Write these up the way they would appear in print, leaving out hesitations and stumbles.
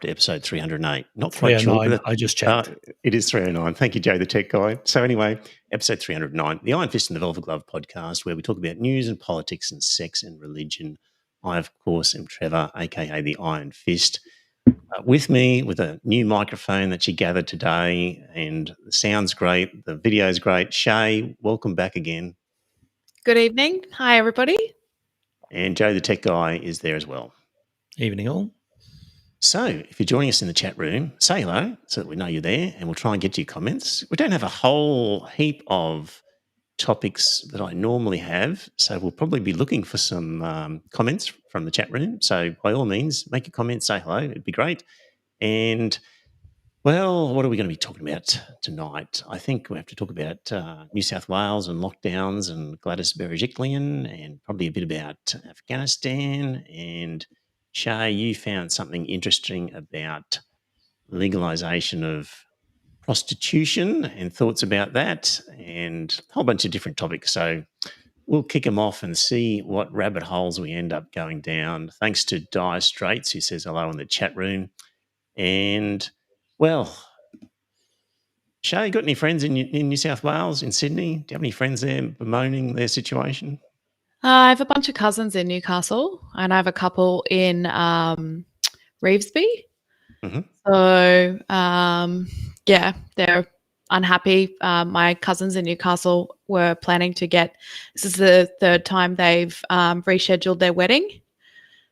to episode 308. Not quite 309, sure. I just checked. It is 309. Thank you, Joe, the tech guy. So anyway, episode 309, the Iron Fist and the Velvet Glove podcast, where we talk about news and politics and sex and religion. I, of course, am Trevor, a.k.a. the Iron Fist. With me, with a new microphone that she gathered today, and the sound's great, the video's great. Shay, welcome back again. Good evening. Hi, everybody. And Joe, the tech guy, is there as well. Evening all. So if you're joining us in the chat room, say hello so that we know you're there, and we'll try and get to your comments. We don't have a whole heap of topics that I normally have, so we'll probably be looking for some comments from the chat room. So by all means, make a comment, say hello. It'd be great. And, well, what are we going to be talking about tonight? I think we have to talk about New South Wales and lockdowns and Gladys Berejiklian, and probably a bit about Afghanistan. And Shay, you found something interesting about legalisation of prostitution and thoughts about that, and a whole bunch of different topics. So we'll kick them off and see what rabbit holes we end up going down. Thanks to Dire Straits, who says hello in the chat room. And, well, Shay, got any friends in New South Wales, in Sydney? Do you have any friends there bemoaning their situation? I have a bunch of cousins in Newcastle, and I have a couple in Revesby. Mm-hmm. So, yeah, they're unhappy. My cousins in Newcastle were planning to this is the third time they've rescheduled their wedding.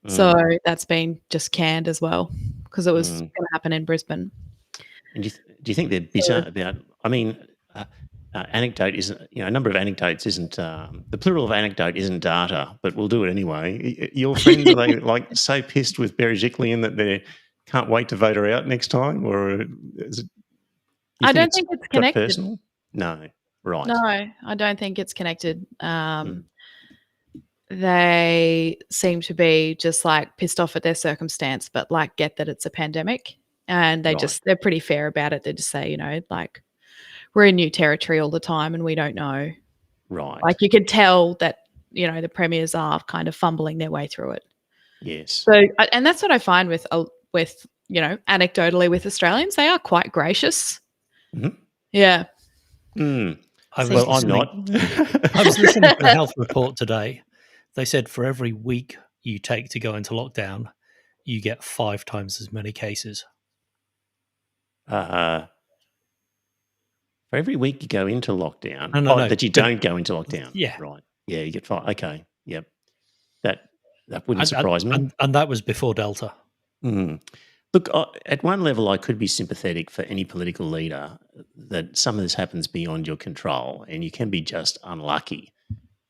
So that's been just canned as well because it was going to happen in Brisbane. And do you think they're bitter about, I mean, anecdote isn't, a number of anecdotes isn't, the plural of anecdote isn't data, but we'll do it anyway. Your friends, are they like so pissed with Berejiklian that they can't wait to vote her out next time? Or is it, I don't think it's connected. Personal? No, right. No, I don't think it's connected. They seem to be just like pissed off at their circumstance, but like get that it's a pandemic. And they're pretty fair about it. They just say, like we're in new territory all the time and we don't know. Right. Like you could tell that, the premiers are kind of fumbling their way through it. Yes. So, and that's what I find with anecdotally with Australians, they are quite gracious. Mm-hmm. Yeah. I'm not. I was listening to the health report today. They said for every week you take to go into lockdown, you get 5 times as many cases. For every week you go into lockdown, that you don't go into lockdown. Yeah. Right. Yeah, you get 5. Okay. Yep. That wouldn't surprise me. And that was before Delta. Mm. Look, at one level, I could be sympathetic for any political leader that some of this happens beyond your control and you can be just unlucky.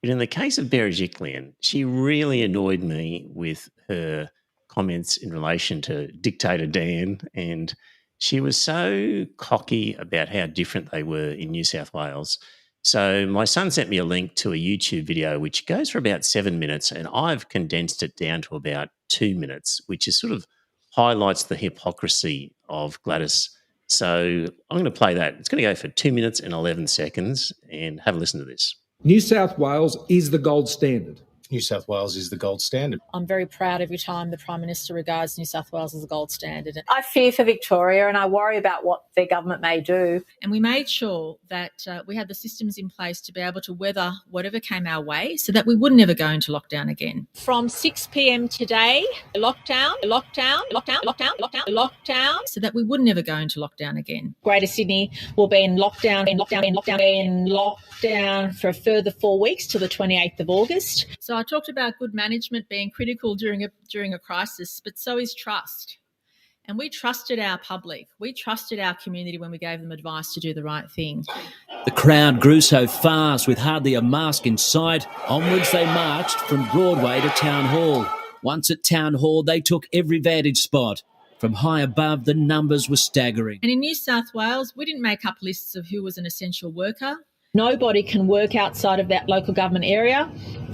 But in the case of Berejiklian, she really annoyed me with her comments in relation to Dictator Dan, and she was so cocky about how different they were in New South Wales. So my son sent me a link to a YouTube video which goes for about 7 minutes, and I've condensed it down to about 2 minutes, which is sort of highlights the hypocrisy of Gladys. So I'm going to play that. It's going to go for 2 minutes and 11 seconds, and have a listen to this. New South Wales is the gold standard. New South Wales is the gold standard. I'm very proud every time the Prime Minister regards New South Wales as a gold standard. I fear for Victoria and I worry about what their government may do. And we made sure that we had the systems in place to be able to weather whatever came our way so that we would never go into lockdown again. From 6 p.m. today, lockdown, So that we would never go into lockdown again. Greater Sydney will be in lockdown for a further 4 weeks till the 28th of August. So I talked about good management being critical during a crisis, but so is trust. And we trusted our public. We trusted our community when we gave them advice to do the right thing. The crowd grew so fast with hardly a mask in sight. Onwards they marched from Broadway to Town Hall. Once at Town Hall, they took every vantage spot. From high above, the numbers were staggering. And in New South Wales, we didn't make up lists of who was an essential worker. Nobody can work outside of that local government area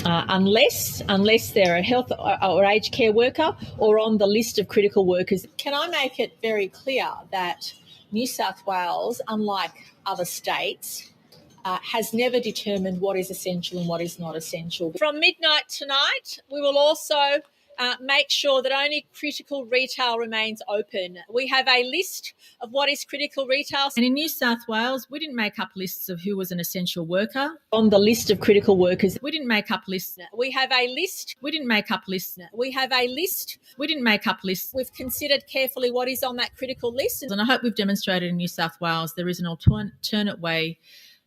unless they're a health or aged care worker or on the list of critical workers. Can I make it very clear that New South Wales, unlike other states, has never determined what is essential and what is not essential. From midnight tonight, we will also make sure that only critical retail remains open. We have a list of what is critical retail. And in New South Wales, we didn't make up lists of who was an essential worker. On the list of critical workers, We didn't make up lists. We have a list. We didn't make up lists. We have a list. We didn't make up lists. We've considered carefully what is on that critical list. And I hope we've demonstrated in New South Wales there is an alternate way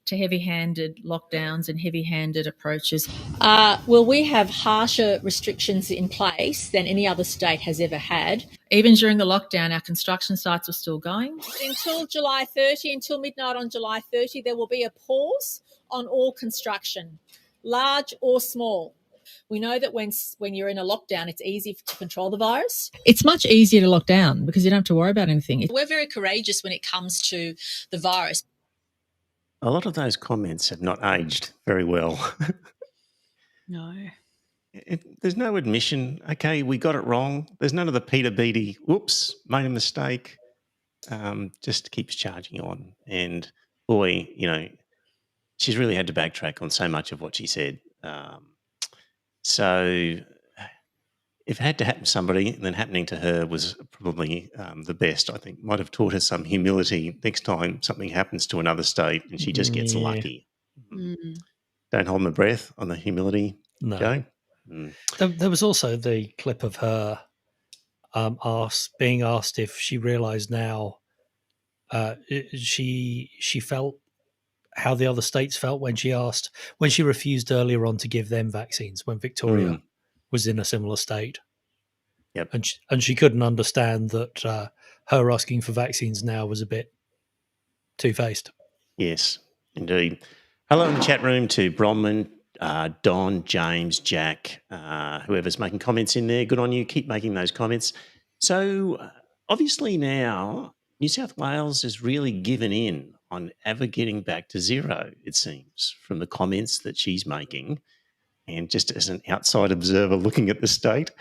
to heavy-handed lockdowns and heavy-handed approaches. Well, we have harsher restrictions in place than any other state has ever had. Even during the lockdown, our construction sites were still going. Until July 30, until midnight on July 30, there will be a pause on all construction, large or small. We know that when you're in a lockdown, it's easy to control the virus. It's much easier to lock down because you don't have to worry about anything. We're very courageous when it comes to the virus. A lot of those comments have not aged very well. No. There's no admission. Okay, we got it wrong. There's none of the Peter Beattie, whoops, made a mistake. Just keeps charging on. And boy, she's really had to backtrack on so much of what she said. So if it had to happen to somebody, then happening to her was probably the best, I think. Might have taught her some humility next time something happens to another state and she just gets lucky. Mm. Don't hold my breath on the humility, No. Joe. There was also the clip of her being asked if she realised now she felt how the other states felt when she refused earlier on to give them vaccines when Victoria was in a similar state. Yep. And she couldn't understand that her asking for vaccines now was a bit two-faced. Yes, indeed. Hello in the chat room to Bronwyn, Don, James, Jack, whoever's making comments in there. Good on you. Keep making those comments. So obviously now New South Wales has really given in on ever getting back to zero, it seems, from the comments that she's making. And just as an outside observer looking at the state,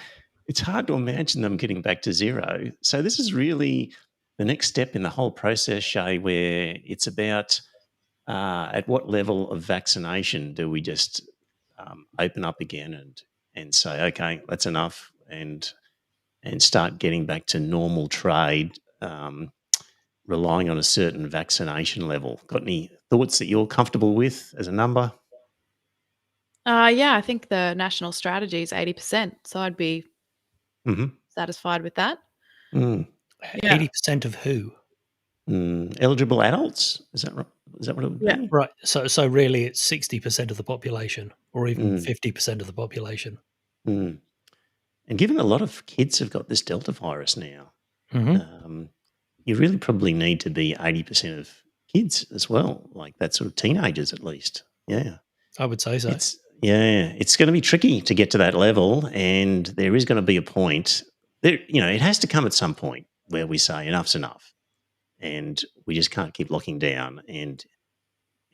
it's hard to imagine them getting back to zero. So this is really the next step in the whole process, Shay, where it's about at what level of vaccination do we just open up again and say, okay, that's enough, and start getting back to normal trade, relying on a certain vaccination level. Got any thoughts that you're comfortable with as a number? Yeah, I think the national strategy is 80%, so I'd be satisfied with that. 80% of who? Eligible adults? Is that right? Is that what it would be? Right. So really it's 60% of the population or even 50% of the population. And given a lot of kids have got this Delta virus now, you really probably need to be 80% of kids as well, like that sort of teenagers at least. Yeah. I would say so. It's going to be tricky to get to that level, and there is going to be a point there, it has to come at some point where we say enough's enough and we just can't keep locking down, and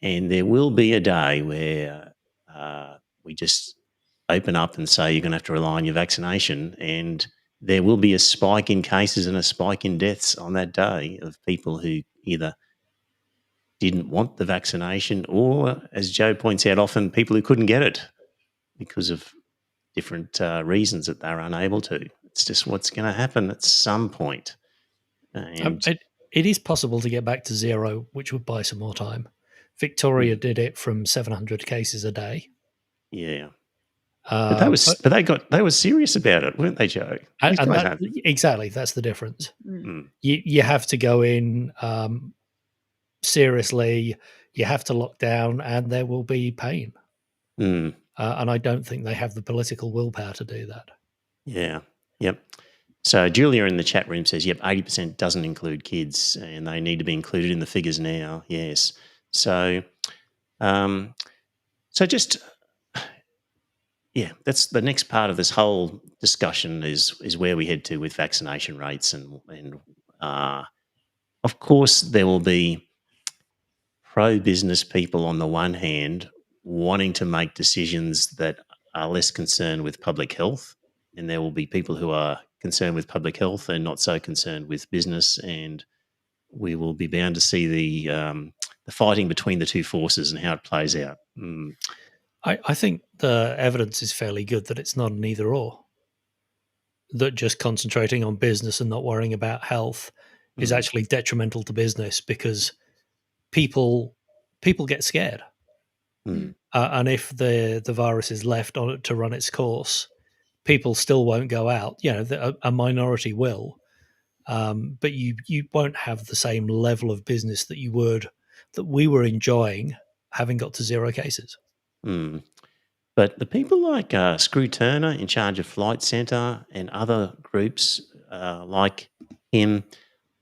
there will be a day where we just open up and say you're going to have to rely on your vaccination, and there will be a spike in cases and a spike in deaths on that day of people who either didn't want the vaccination or, as Joe points out, often people who couldn't get it because of different reasons that they're unable to. It's just what's going to happen at some point. And it is possible to get back to zero, which would buy some more time. Victoria did it from 700 cases a day. Yeah. But they were serious about it, weren't they, Joe? Exactly, that's the difference. You have to go in seriously. You have to lock down, and there will be pain. And I don't think they have the political willpower to do that. Yeah. Yep. So Julia in the chat room says, "Yep, 80% doesn't include kids, and they need to be included in the figures now." Yes. So, just. Yeah, that's the next part of this whole discussion is where we head to with vaccination rates, and of course there will be pro-business people on the one hand wanting to make decisions that are less concerned with public health, and there will be people who are concerned with public health and not so concerned with business, and we will be bound to see the fighting between the two forces and how it plays out. I think the evidence is fairly good that it's not an either or. that just concentrating on business and not worrying about health is actually detrimental to business, because people get scared. And if the virus is left on it to run its course, people still won't go out. A minority will, but you won't have the same level of business that we were enjoying, having got to 0 cases. But the people like Screw Turner in charge of Flight Centre and other groups like him,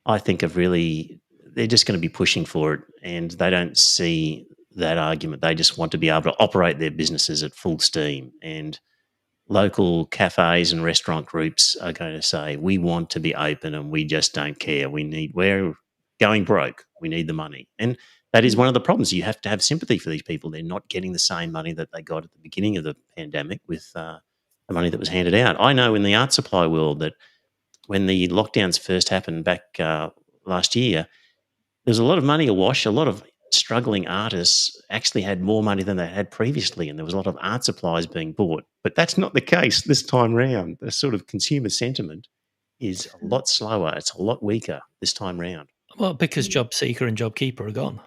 I think they're just going to be pushing for it, and they don't see that argument. They just want to be able to operate their businesses at full steam, and local cafes and restaurant groups are going to say, we want to be open and we just don't care. We're going broke. We need the money. And that is one of the problems. You have to have sympathy for these people. They're not getting the same money that they got at the beginning of the pandemic with the money that was handed out. I know in the art supply world that when the lockdowns first happened back last year, there was a lot of money awash. A lot of struggling artists actually had more money than they had previously, and there was a lot of art supplies being bought. But that's not the case this time round. The sort of consumer sentiment is a lot slower. It's a lot weaker this time round. Well, because JobSeeker and JobKeeper are gone.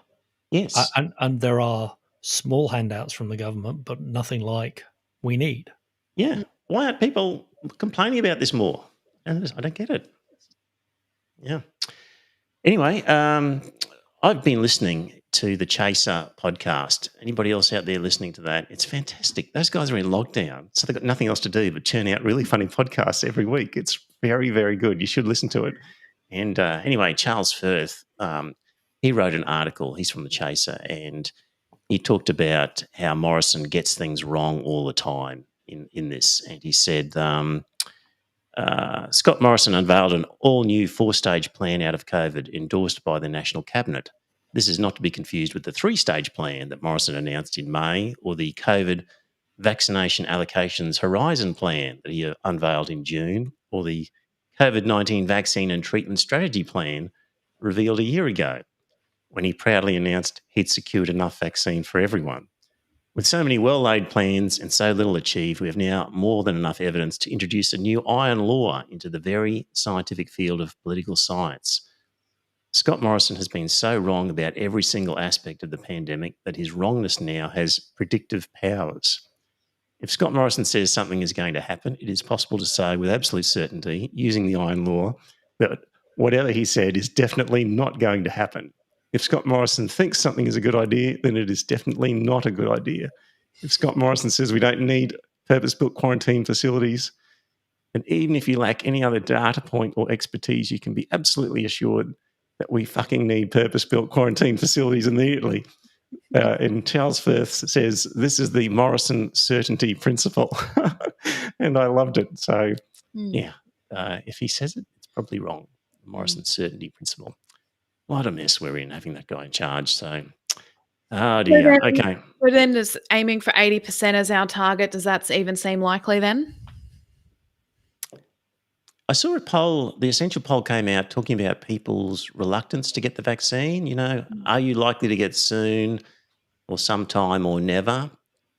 Yes. And there are small handouts from the government, but nothing like we need. Yeah. Why aren't people complaining about this more? I don't get it. Yeah. Anyway, I've been listening to the Chaser podcast. Anybody else out there listening to that? It's fantastic. Those guys are in lockdown, so they've got nothing else to do but churn out really funny podcasts every week. It's very, very good. You should listen to it. And anyway, Charles Firth, he wrote an article. He's from the Chaser, and he talked about how Morrison gets things wrong all the time in this. And he said, Scott Morrison unveiled an all-new 4-stage plan out of COVID endorsed by the National Cabinet. This is not to be confused with the 3-stage plan that Morrison announced in May, or the COVID vaccination allocations horizon plan that he unveiled in June, or the COVID-19 vaccine and treatment strategy plan revealed a year ago, when he proudly announced he'd secured enough vaccine for everyone. With so many well-laid plans and so little achieved, we have now more than enough evidence to introduce a new iron law into the very scientific field of political science. Scott Morrison has been so wrong about every single aspect of the pandemic that his wrongness now has predictive powers. If Scott Morrison says something is going to happen, it is possible to say with absolute certainty, using the iron law, that whatever he said is definitely not going to happen. If Scott Morrison thinks something is a good idea, then it is definitely not a good idea. If Scott Morrison says we don't need purpose-built quarantine facilities, and even if you lack any other data point or expertise, you can be absolutely assured that we fucking need purpose-built quarantine facilities immediately. And Charles Firth says this is the Morrison certainty principle. And I loved it. So, if he says it, it's probably wrong. Morrison certainty principle. What a mess we're in having that guy in charge. So, oh dear. Okay. So then just aiming for 80% as our target, does that even seem likely then? I saw a poll, the Essential poll came out talking about people's reluctance to get the vaccine. You know, are you likely to get soon or sometime or never?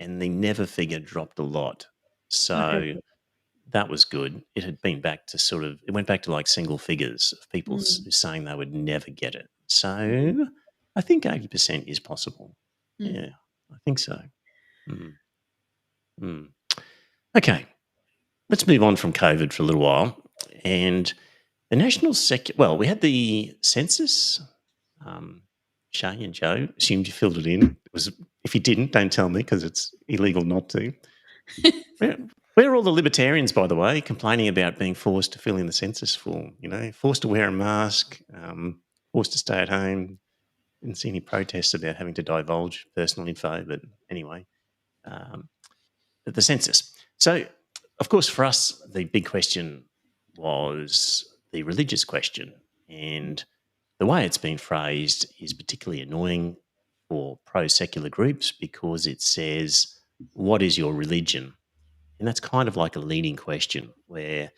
And the never figure dropped a lot. So that was good. It had been back to it went back to like single figures of people saying they would never get it. So I think 80% is possible. Yeah, I think so. Okay, let's move on from COVID for a little while. And the national we had the census. Shay and Joe assumed you filled it in. If you didn't, don't tell me because it's illegal not to. Where are all the libertarians, by the way, complaining about being forced to fill in the census form? You know, forced to wear a mask, forced to stay at home. Didn't see any protests about having to divulge personal info, but anyway, the census. So, of course, for us, the big question was the religious question, and the way it's been phrased is particularly annoying for pro-secular groups because it says, what is your religion? And that's kind of like a leading question where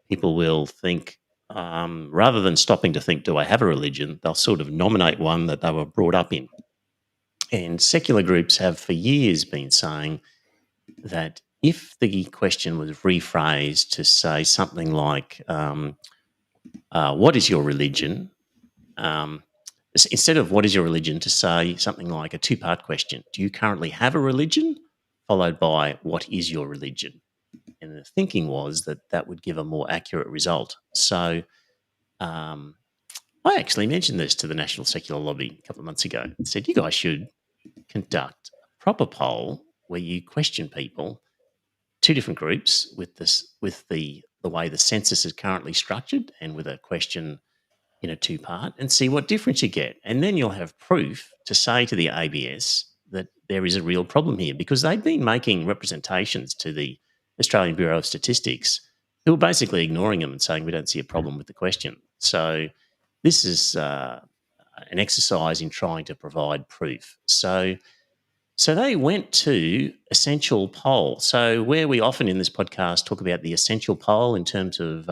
people will think, rather than stopping to think, do I have a religion, they'll sort of nominate one that they were brought up in. And secular groups have for years been saying that if the question was rephrased to say something like, what is your religion? Instead of what is your religion, to say something like a two-part question. Do you currently have a religion? Followed by what is your religion? And the thinking was that that would give a more accurate result. So I actually mentioned this to the National Secular Lobby a couple of months ago and said, you guys should conduct a proper poll where you question people, two different groups with the way the census is currently structured and with a question in a two-part, and see what difference you get. And then you'll have proof to say to the ABS that there is a real problem here, because they've been making representations to the Australian Bureau of Statistics who are basically ignoring them and saying we don't see a problem with the question. So this is an exercise in trying to provide proof. So they went to essential poll. So where we often in this podcast talk about the essential poll in terms of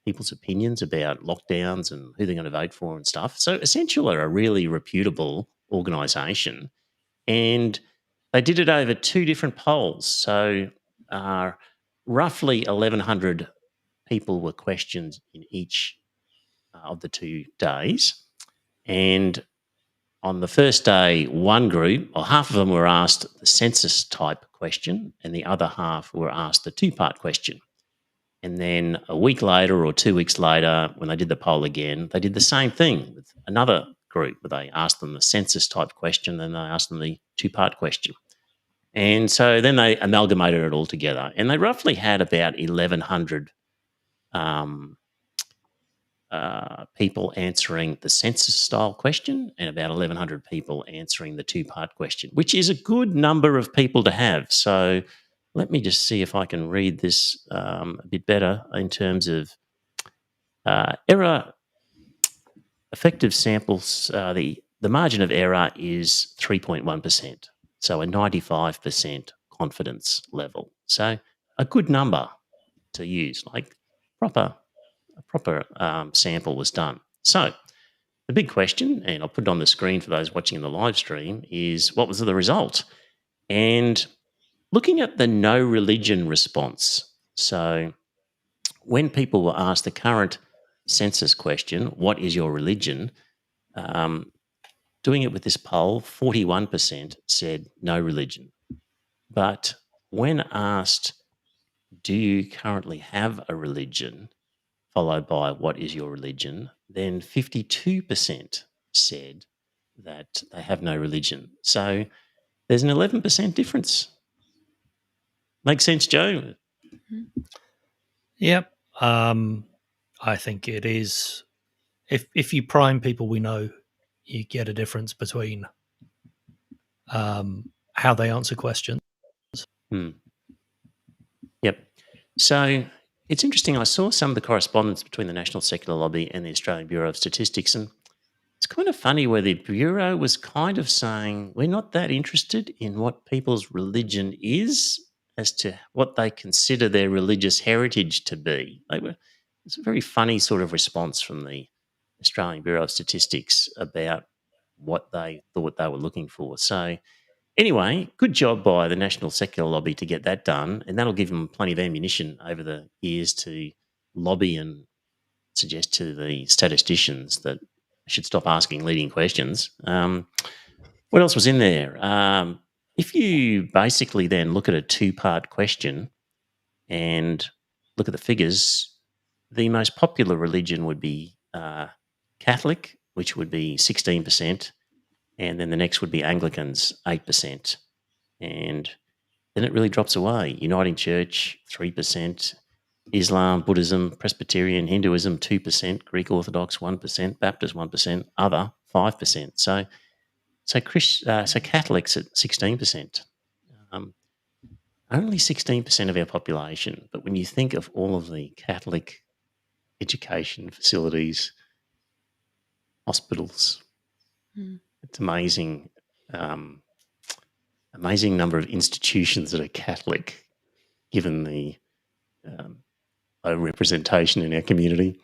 people's opinions about lockdowns and who they're going to vote for and stuff. So Essential are a really reputable organisation, and they did it over two different polls. So roughly 1,100 people were questioned in each of the 2 days. And on the first day, one group, or half of them were asked the census type question and the other half were asked the two-part question. And then a week later or 2 weeks later, when they did the poll again, they did the same thing with another group where they asked them the census type question and they asked them the two-part question. And so then they amalgamated it all together. And they roughly had about 1,100 people answering the census-style question and about 1,100 people answering the two-part question, which is a good number of people to have. So let me just see if I can read this a bit better in terms of error. Effective samples, the margin of error is 3.1%, so a 95% confidence level. So a good number to use, like a proper sample was done. So the big question, and I'll put it on the screen for those watching in the live stream, is what was the result? And looking at the no religion response, so when people were asked the current census question, what is your religion? Doing it with this poll, 41% said no religion. But when asked, do you currently have a religion, followed by what is your religion, then 52% said that they have no religion. So there's an 11% difference. Make sense, Joe? Yep. I think it is. If you prime people we know, you get a difference between how they answer questions. Yep. So it's interesting. I saw some of the correspondence between the National Secular Lobby and the Australian Bureau of Statistics, and it's kind of funny where the Bureau was kind of saying we're not that interested in what people's religion is as to what they consider their religious heritage to be. It's a very funny sort of response from the Australian Bureau of Statistics about what they thought they were looking for. So anyway, good job by the National Secular Lobby to get that done, and that'll give them plenty of ammunition over the years to lobby and suggest to the statisticians that they should stop asking leading questions. What else was in there? If you basically then look at a two-part question and look at the figures, the most popular religion would be Catholic, which would be 16%, and then the next would be Anglicans, 8%. And then it really drops away. Uniting Church, 3%, Islam, Buddhism, Presbyterian, Hinduism, 2%, Greek Orthodox, 1%, Baptist, 1%, other, 5%. So Catholics at 16%. Only 16% of our population, but when you think of all of the Catholic education facilities, hospitals, it's amazing. Amazing number of institutions that are Catholic, given the low representation in our community.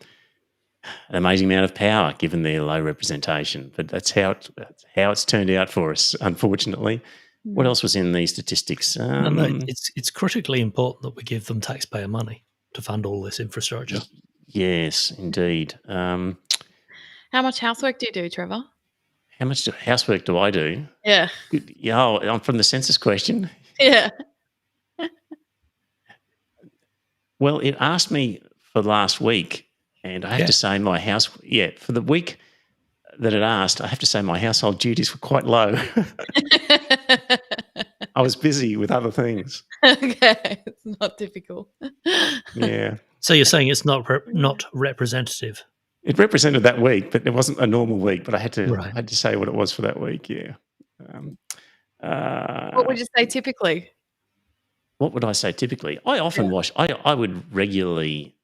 An amazing amount of power, given their low representation. But that's how it's turned out for us, unfortunately. What else was in these statistics? No, it's critically important that we give them taxpayer money to fund all this infrastructure. Yes, indeed. How much housework do you do, Trevor? How much housework do I do? Yeah. Good. Yeah, I'm from the census question. Yeah. Well, it asked me for last week, and I have to say for the week that it asked, I have to say my household duties were quite low. I was busy with other things. Okay, it's not difficult. Yeah. So you're saying it's not representative? It represented that week, but it wasn't a normal week. But I had to say what it was for that week. Yeah. What would you say typically? What would I say typically? I often wash. I would regularly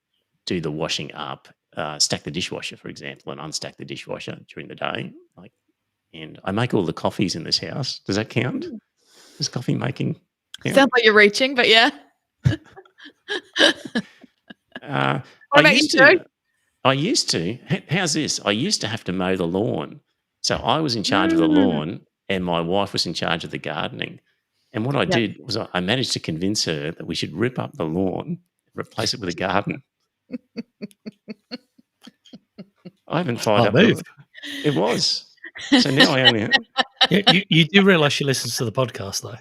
do the washing up, stack the dishwasher, for example, and unstack the dishwasher during the day. And I make all the coffees in this house. Does that count? Does coffee making count? Sounds like you're reaching, but yeah. What about you, Joe? I used to. How's this? I used to have to mow the lawn. So I was in charge of the lawn and my wife was in charge of the gardening. And what I did was I managed to convince her that we should rip up the lawn, replace it with a garden. I haven't fired up. It was. So now I only... You do realise she listens to the podcast, though.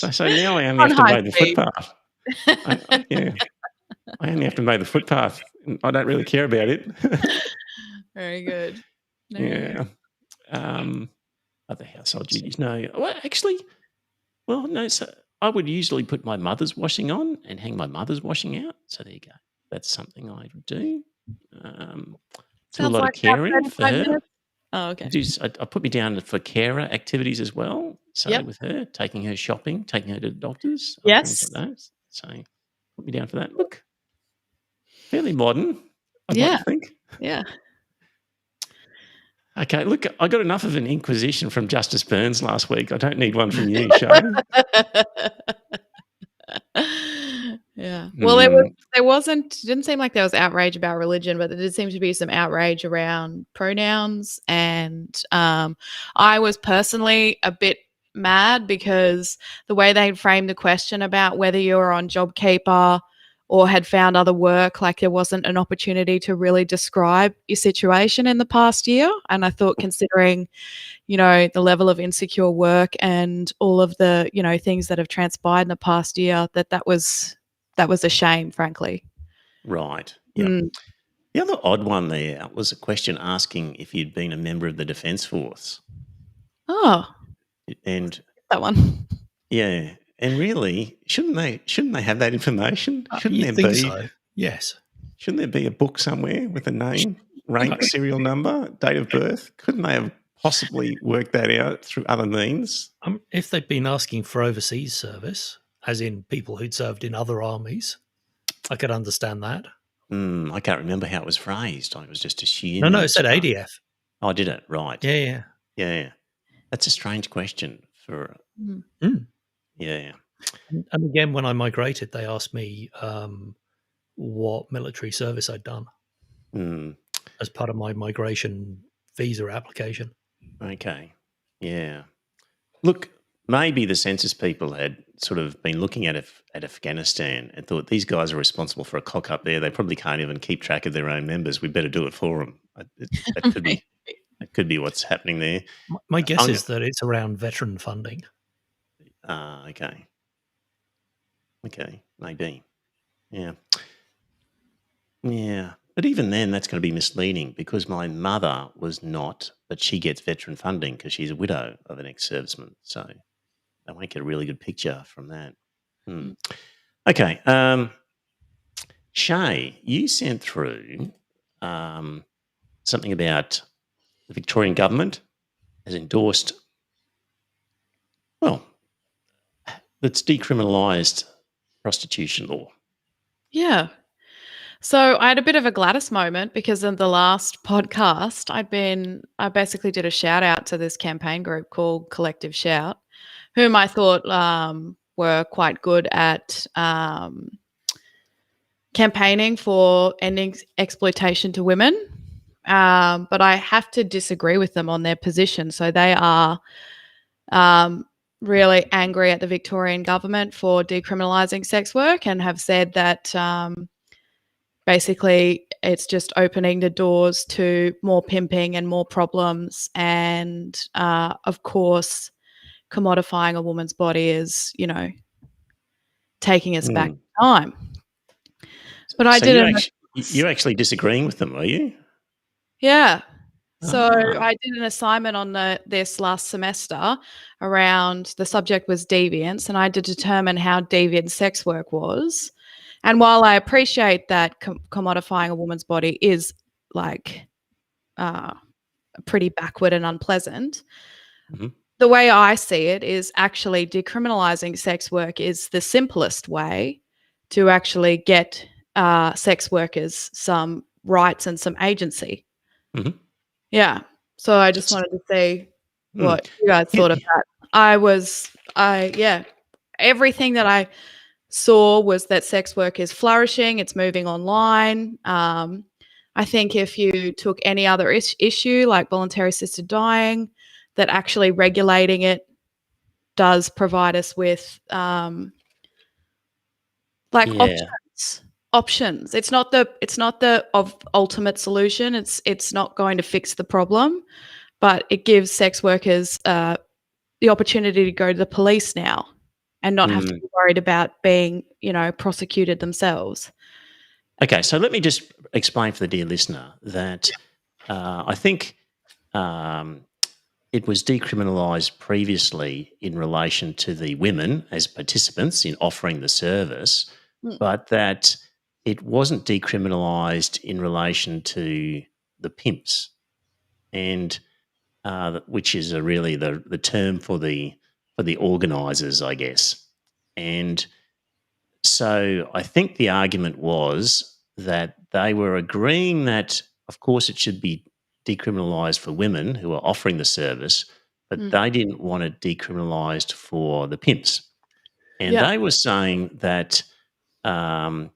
So now I only have to mow the footpath. I only have to mow the footpath. I don't really care about it. Very good. Other household duties? No. Well, actually, no. So I would usually put my mother's washing on and hang my mother's washing out. So there you go. That's something I do. Do a lot of caring for her. Minutes. Oh, okay. I put me down for carer activities as well. So with her, taking her shopping, taking her to the doctors. Yes. Things like those. So put me down for that. Look, fairly modern, I'd like to think. Yeah. Okay, look, I got enough of an inquisition from Justice Burns last week. I don't need one from you, Shane. Yeah. Well, didn't seem like there was outrage about religion, but there did seem to be some outrage around pronouns. And I was personally a bit mad because the way they framed the question about whether you were on JobKeeper or had found other work, like there wasn't an opportunity to really describe your situation in the past year. And I thought, considering, the level of insecure work and all of the, things that have transpired in the past year, that was a shame, frankly. Right. Yeah. The other odd one there was a question asking if you'd been a member of the Defence Force. Oh. And that one. Yeah. And really, shouldn't they have that information? Shouldn't there be? So. Yes. Shouldn't there be a book somewhere with a name, rank, serial number, date of birth? Couldn't they have possibly worked that out through other means? If they'd been asking for overseas service, as in people who'd served in other armies, I could understand that. I can't remember how it was phrased. I was just assuming. No, it said ADF. Oh, did it? Right. Yeah. That's a strange question for. Yeah. And again, when I migrated, they asked me what military service I'd done as part of my migration visa application. Okay. Yeah. Look, maybe the census people had sort of been looking at Afghanistan and thought, these guys are responsible for a cock up there. They probably can't even keep track of their own members. We better do it for them. That could be what's happening there. My guess is that it's around veteran funding. Okay. Okay, maybe. Yeah. Yeah. But even then, that's going to be misleading because my mother was not, but she gets veteran funding because she's a widow of an ex-serviceman. So I won't get a really good picture from that. Okay. Shay, you sent through something about the Victorian government has endorsed, that's decriminalised prostitution law. Yeah. So I had a bit of a Gladys moment because in the last podcast, I basically did a shout out to this campaign group called Collective Shout, whom I thought were quite good at campaigning for ending exploitation to women. but I have to disagree with them on their position. So they are really angry at the Victorian government for decriminalising sex work and have said that basically it's just opening the doors to more pimping and more problems. And of course, commodifying a woman's body is, taking us back in time. But I didn't. You're actually disagreeing with them, are you? Yeah. So I did an assignment on this last semester around, the subject was deviance, and I had to determine how deviant sex work was. And while I appreciate that commodifying a woman's body is like pretty backward and unpleasant, the way I see it is actually decriminalising sex work is the simplest way to actually get sex workers some rights and some agency. Yeah. So I just wanted to see what you guys thought of that. Everything that I saw was that sex work is flourishing. It's moving online. I think if you took any other issue like voluntary assisted dying, that actually regulating it does provide us with options. It's not the ultimate solution. It's not going to fix the problem, but it gives sex workers the opportunity to go to the police now and not have to be worried about being, prosecuted themselves. Okay, so let me just explain for the dear listener that I think it was decriminalised previously in relation to the women as participants in offering the service, but that it wasn't decriminalised in relation to the pimps, and which is really the term for the organisers, I guess. And so I think the argument was that they were agreeing that, of course, it should be decriminalised for women who are offering the service, but they didn't want it decriminalised for the pimps. And they were saying that, and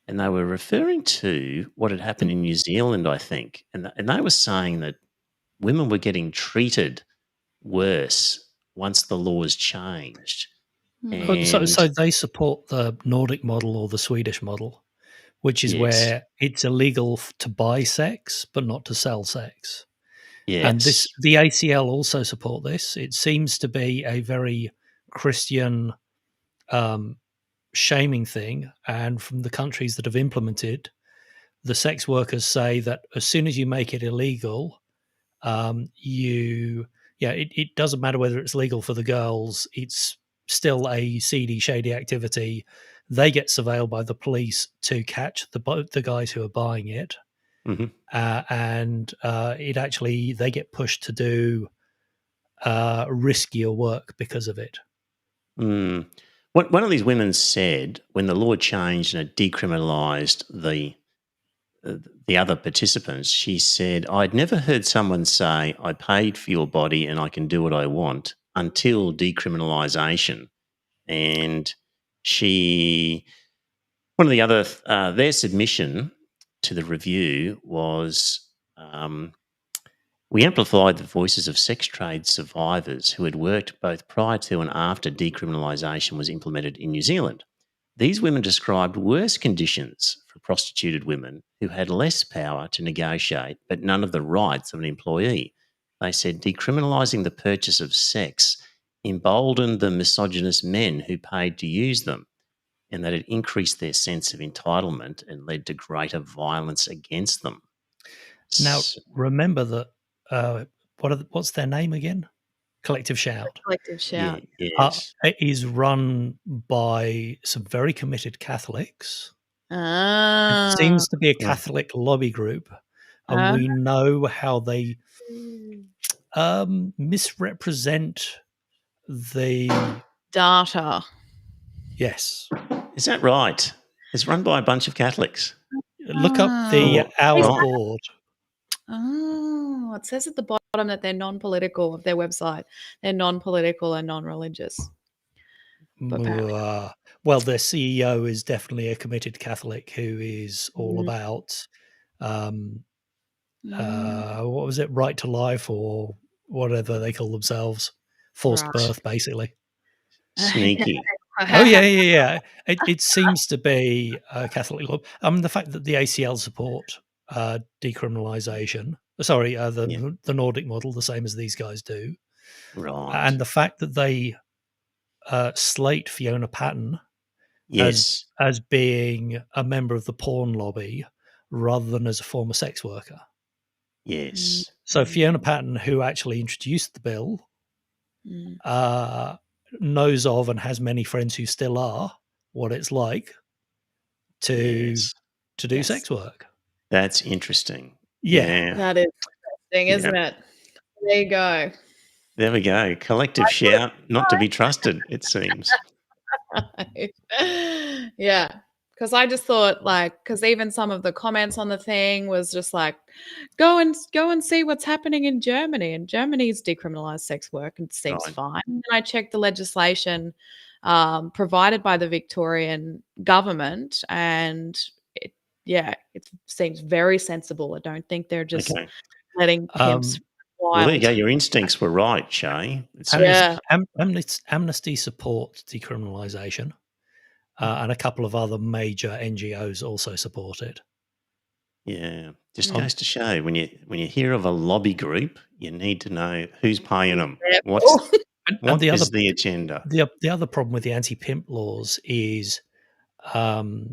they were referring to what had happened in New Zealand, I think, and they were saying that women were getting treated worse once the laws changed. So they support the Nordic model or the Swedish model, which is where it's illegal to buy sex but not to sell sex. Yes. And the ACL also support this. It seems to be a very Christian shaming thing. And from the countries that have implemented, the sex workers say that as soon as you make it illegal, it doesn't matter whether it's legal for the girls. It's still a seedy, shady activity. They get surveilled by the police to catch the guys who are buying it. And they get pushed to do riskier work because of it. One of these women said when the law changed and it decriminalised the other participants, she said, I'd never heard someone say, I paid for your body and I can do what I want until decriminalisation. And one of the other, their submission to the review was, we amplified the voices of sex trade survivors who had worked both prior to and after decriminalisation was implemented in New Zealand. These women described worse conditions for prostituted women who had less power to negotiate but none of the rights of an employee. They said decriminalising the purchase of sex emboldened the misogynist men who paid to use them, and that it increased their sense of entitlement and led to greater violence against them. Now, remember that, what's their name again? Collective Shout. Collective Shout. Yes. It is run by some very committed Catholics. It seems to be a Catholic lobby group, and we know how they misrepresent the data. Yes. Is that right? It's run by a bunch of Catholics. Look up the Our Board. Oh, it says at the bottom that they're non-political of their website. They're non-political and non-religious. Well, their CEO is definitely a committed Catholic who is all about what was it, right to life or whatever they call themselves, forced Right. birth, basically. Sneaky. Oh yeah. It seems to be Catholic law. The fact that the ACL support decriminalisation, the Nordic model, the same as these guys do, Right. and the fact that they slate Fiona Patten Yes. as being a member of the porn lobby rather than as a former sex worker. Yes. So Fiona Patten, who actually introduced the bill, knows of and has many friends who still are what it's like to do sex work. That's interesting. Yeah. That is interesting, isn't it? There you go. There we go. Collective shout, not to be trusted, it seems. Yeah. Because I just thought, because even some of the comments on the thing was just like, go and see what's happening in Germany. And Germany's decriminalized sex work and it seems fine. And I checked the legislation provided by the Victorian government, and it seems very sensible. I don't think they're just letting pimps wild. Well, there you go. Your instincts were right, Shay. Amnesty supports decriminalisation, and a couple of other major NGOs also support it. Yeah, just goes to show when you hear of a lobby group, you need to know who's paying them. What is the agenda? The other problem with the anti-pimp laws is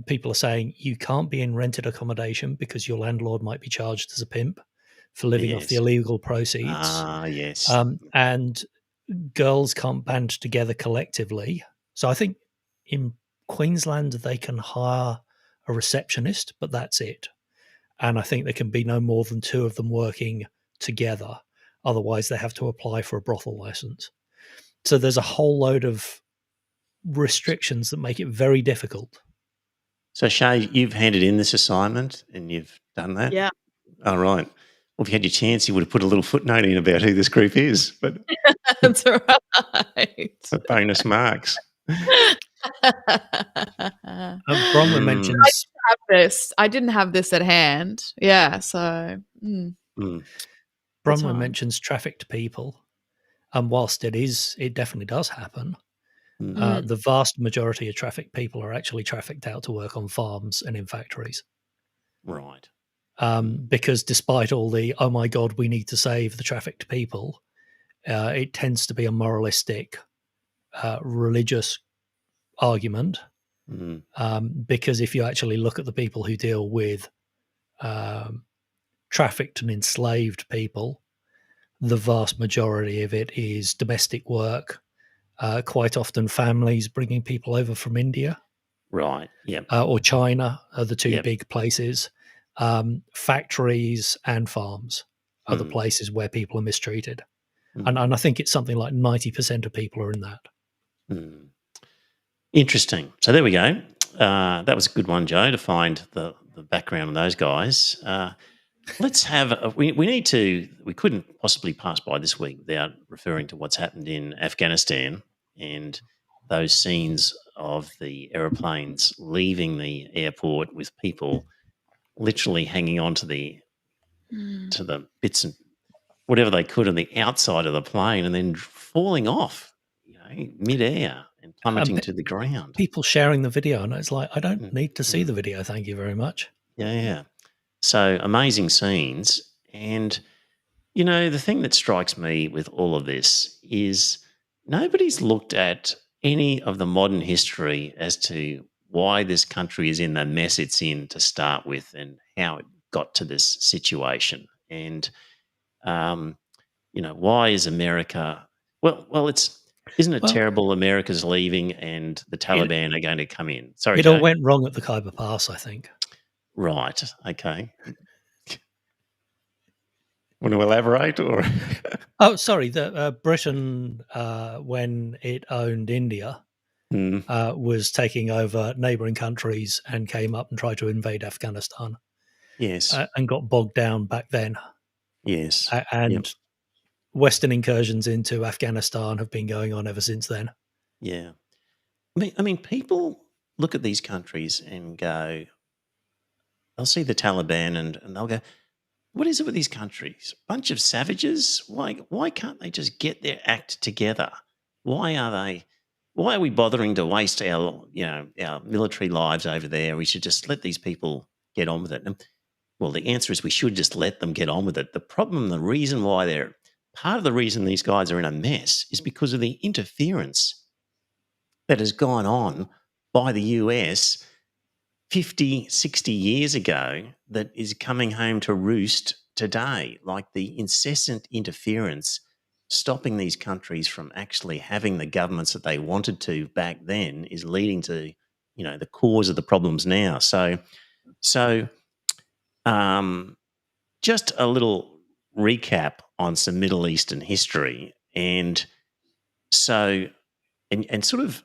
people are saying you can't be in rented accommodation because your landlord might be charged as a pimp for living off the illegal proceeds. Yes. And girls can't band together collectively. So I think in Queensland they can hire a receptionist, but that's it. And I think there can be no more than two of them working together. Otherwise, they have to apply for a brothel license. So there's a whole load of restrictions that make it very difficult. So, Shay, you've handed in this assignment and you've done that? Yeah. All right. Well, if you had your chance, you would have put a little footnote in about who this group is. But that's right. Bonus marks. Bronwyn mentions. I didn't have this at hand. Yeah. So. Bronwyn mentions trafficked people. And whilst it definitely does happen, the vast majority of trafficked people are actually trafficked out to work on farms and in factories. Right. Because despite all the, oh my God, we need to save the trafficked people, it tends to be a moralistic, religious argument. Because if you actually look at the people who deal with trafficked and enslaved people, the vast majority of it is domestic work, quite often families bringing people over from India. Right, yeah. Or China are the two big places. Factories and farms are the places where people are mistreated. And I think it's something like 90% of people are in that. Interesting. So there we go. That was a good one, Joe, to find the background of those guys. Let's have we couldn't possibly pass by this week without referring to what's happened in Afghanistan and those scenes of the aeroplanes leaving the airport with people literally hanging on to the bits and whatever they could on the outside of the plane and then falling off, mid-air and plummeting to the ground. People sharing the video, and it's like, I don't need to see the video, thank you very much. Yeah. So amazing scenes. And, the thing that strikes me with all of this is nobody's looked at any of the modern history as to why this country is in the mess it's in to start with and how it got to this situation. And, why is America... Well, isn't it terrible America's leaving and the Taliban are going to come in? Sorry, it all went wrong at the Khyber Pass, I think. Right. Okay. Want to elaborate, or? Oh, sorry. Britain, when it owned India, was taking over neighbouring countries and came up and tried to invade Afghanistan. Yes. And got bogged down back then. Yes. And Western incursions into Afghanistan have been going on ever since then. Yeah. I mean, people look at these countries and go, they'll see the Taliban and they'll go, what is it with these countries? Bunch of savages? Why can't they just get their act together? Why are we bothering to waste our military lives over there? We should just let these people get on with it. And, well, the answer is we should just let them get on with it. The problem, the reason why part of the reason these guys are in a mess is because of the interference that has gone on by the US 50, 60 years ago that is coming home to roost today. Like the incessant interference stopping these countries from actually having the governments that they wanted to back then is leading to, the cause of the problems now. So just a little recap on some Middle Eastern history. And so, and sort of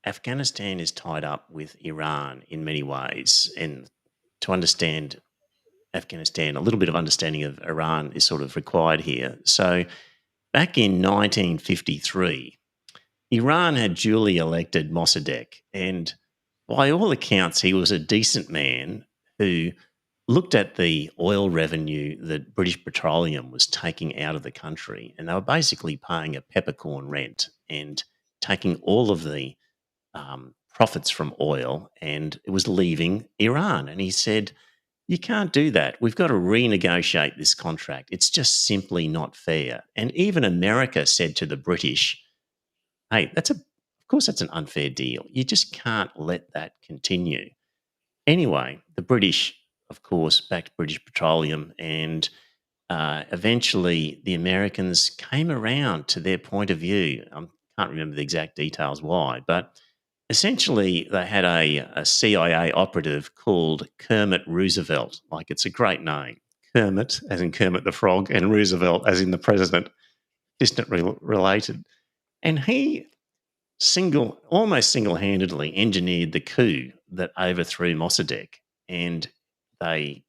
Afghanistan is tied up with Iran in many ways. And to understand Afghanistan, a little bit of understanding of Iran is sort of required here. So back in 1953, Iran had duly elected Mossadegh. And by all accounts, he was a decent man who looked at the oil revenue that British Petroleum was taking out of the country. And they were basically paying a peppercorn rent and taking all of the profits from oil, and it was leaving Iran. And he said, you can't do that. We've got to renegotiate this contract. It's just simply not fair. And even America said to the British, hey, of course that's an unfair deal. You just can't let that continue. Anyway, the British, of course, backed British Petroleum, and eventually the Americans came around to their point of view. I can't remember the exact details why, but essentially, they had a CIA operative called Kermit Roosevelt. Like, it's a great name. Kermit, as in Kermit the Frog, and Roosevelt, as in the president, distantly related. And he almost single-handedly engineered the coup that overthrew Mossadegh. And he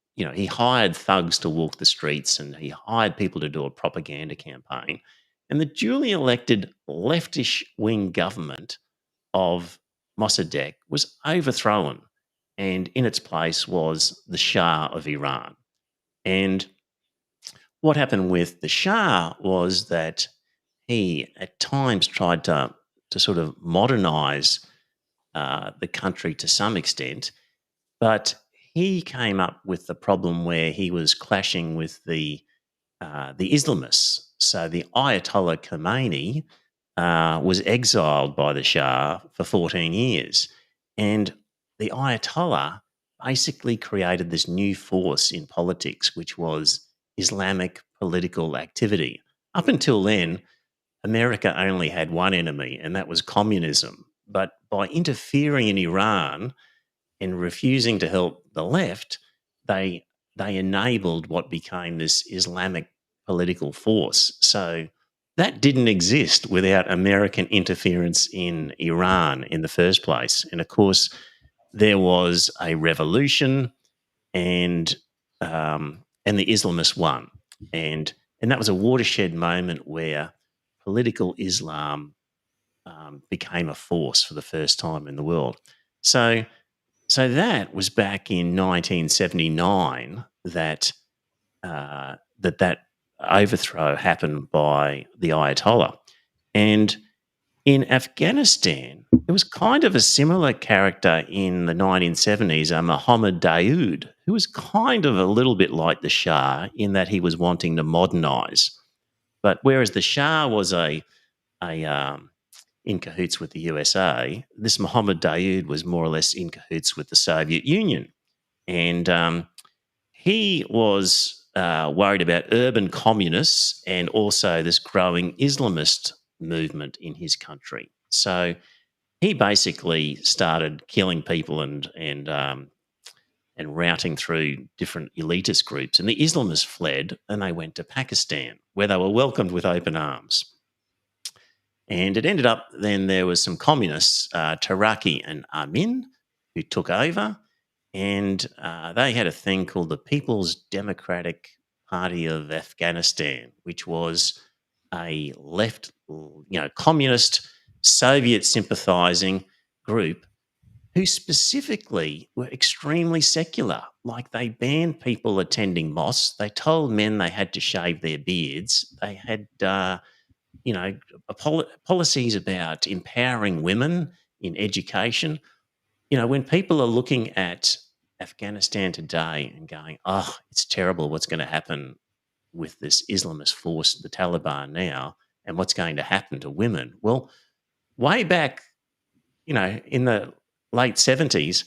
hired thugs to walk the streets, and he hired people to do a propaganda campaign. And the duly elected leftish wing government of Mossadegh was overthrown, and in its place was the Shah of Iran. And what happened with the Shah was that he at times tried to sort of modernize the country to some extent, but he came up with the problem where he was clashing with the Islamists. So the Ayatollah Khomeini was exiled by the Shah for 14 years. And the Ayatollah basically created this new force in politics, which was Islamic political activity. Up until then, America only had one enemy, and that was communism. But by interfering in Iran and refusing to help the left, they enabled what became this Islamic political force. So that didn't exist without American interference in Iran in the first place. And of course, there was a revolution, and the Islamists won. And that was a watershed moment where political Islam became a force for the first time in the world. So that was back in 1979 that overthrow happened by the Ayatollah. And in Afghanistan, it was kind of a similar character in the 1970s, Muhammad Daoud, who was kind of a little bit like the Shah in that he was wanting to modernize. But whereas the Shah was in cahoots with the USA, this Muhammad Daoud was more or less in cahoots with the Soviet Union. And he was worried about urban communists and also this growing Islamist movement in his country. So he basically started killing people and routing through different elitist groups. And the Islamists fled and they went to Pakistan, where they were welcomed with open arms. And it ended up then there was some communists, Taraki and Amin, who took over. And they had a thing called the People's Democratic Party of Afghanistan, which was a left, communist, Soviet sympathizing group who specifically were extremely secular. Like they banned people attending mosques. They told men they had to shave their beards. They had, policies about empowering women in education. When people are looking at Afghanistan today and going, oh, it's terrible what's going to happen with this Islamist force, the Taliban now, and what's going to happen to women. Well, way back, in the late 70s,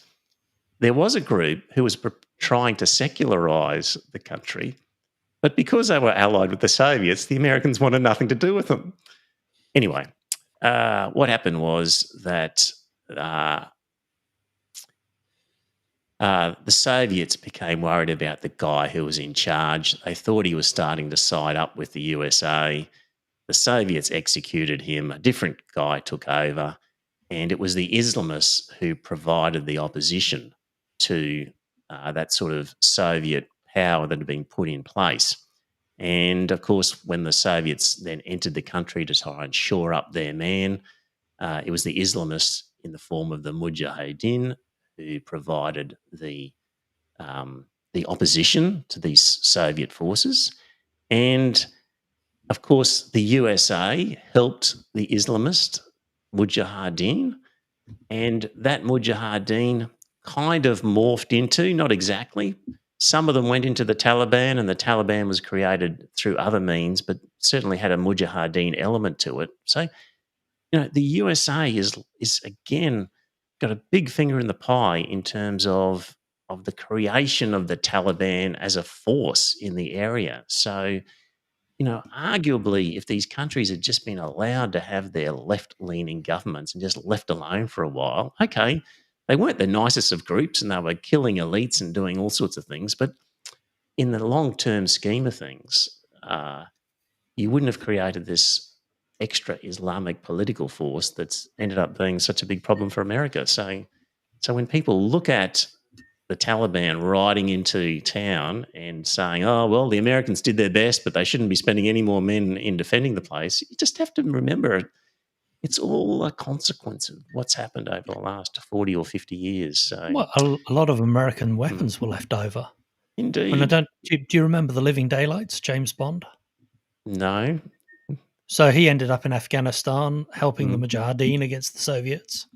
there was a group who was trying to secularize the country, but because they were allied with the Soviets, the Americans wanted nothing to do with them. Anyway, what happened was that the Soviets became worried about the guy who was in charge. They thought he was starting to side up with the USA. The Soviets executed him. A different guy took over. And it was the Islamists who provided the opposition to that sort of Soviet power that had been put in place. And, of course, when the Soviets then entered the country to try and shore up their man, it was the Islamists in the form of the Mujahideen who provided the opposition to these Soviet forces. And, of course, the USA helped the Islamist Mujahideen, and that Mujahideen kind of morphed into, not exactly, some of them went into the Taliban, and the Taliban was created through other means, but certainly had a Mujahideen element to it. So, the USA is again got a big finger in the pie in terms of the creation of the Taliban as a force in the area. So, arguably, if these countries had just been allowed to have their left-leaning governments and just left alone for a while, okay, they weren't the nicest of groups and they were killing elites and doing all sorts of things, but in the long-term scheme of things, you wouldn't have created this extra Islamic political force that's ended up being such a big problem for America. So when people look at the Taliban riding into town and saying, oh, well, the Americans did their best, but they shouldn't be spending any more men in defending the place, you just have to remember it's all a consequence of what's happened over the last 40 or 50 years. So, well, a lot of American weapons were left over. Indeed. Do you remember the Living Daylights, James Bond? No. So he ended up in Afghanistan helping the Mujahideen against the Soviets.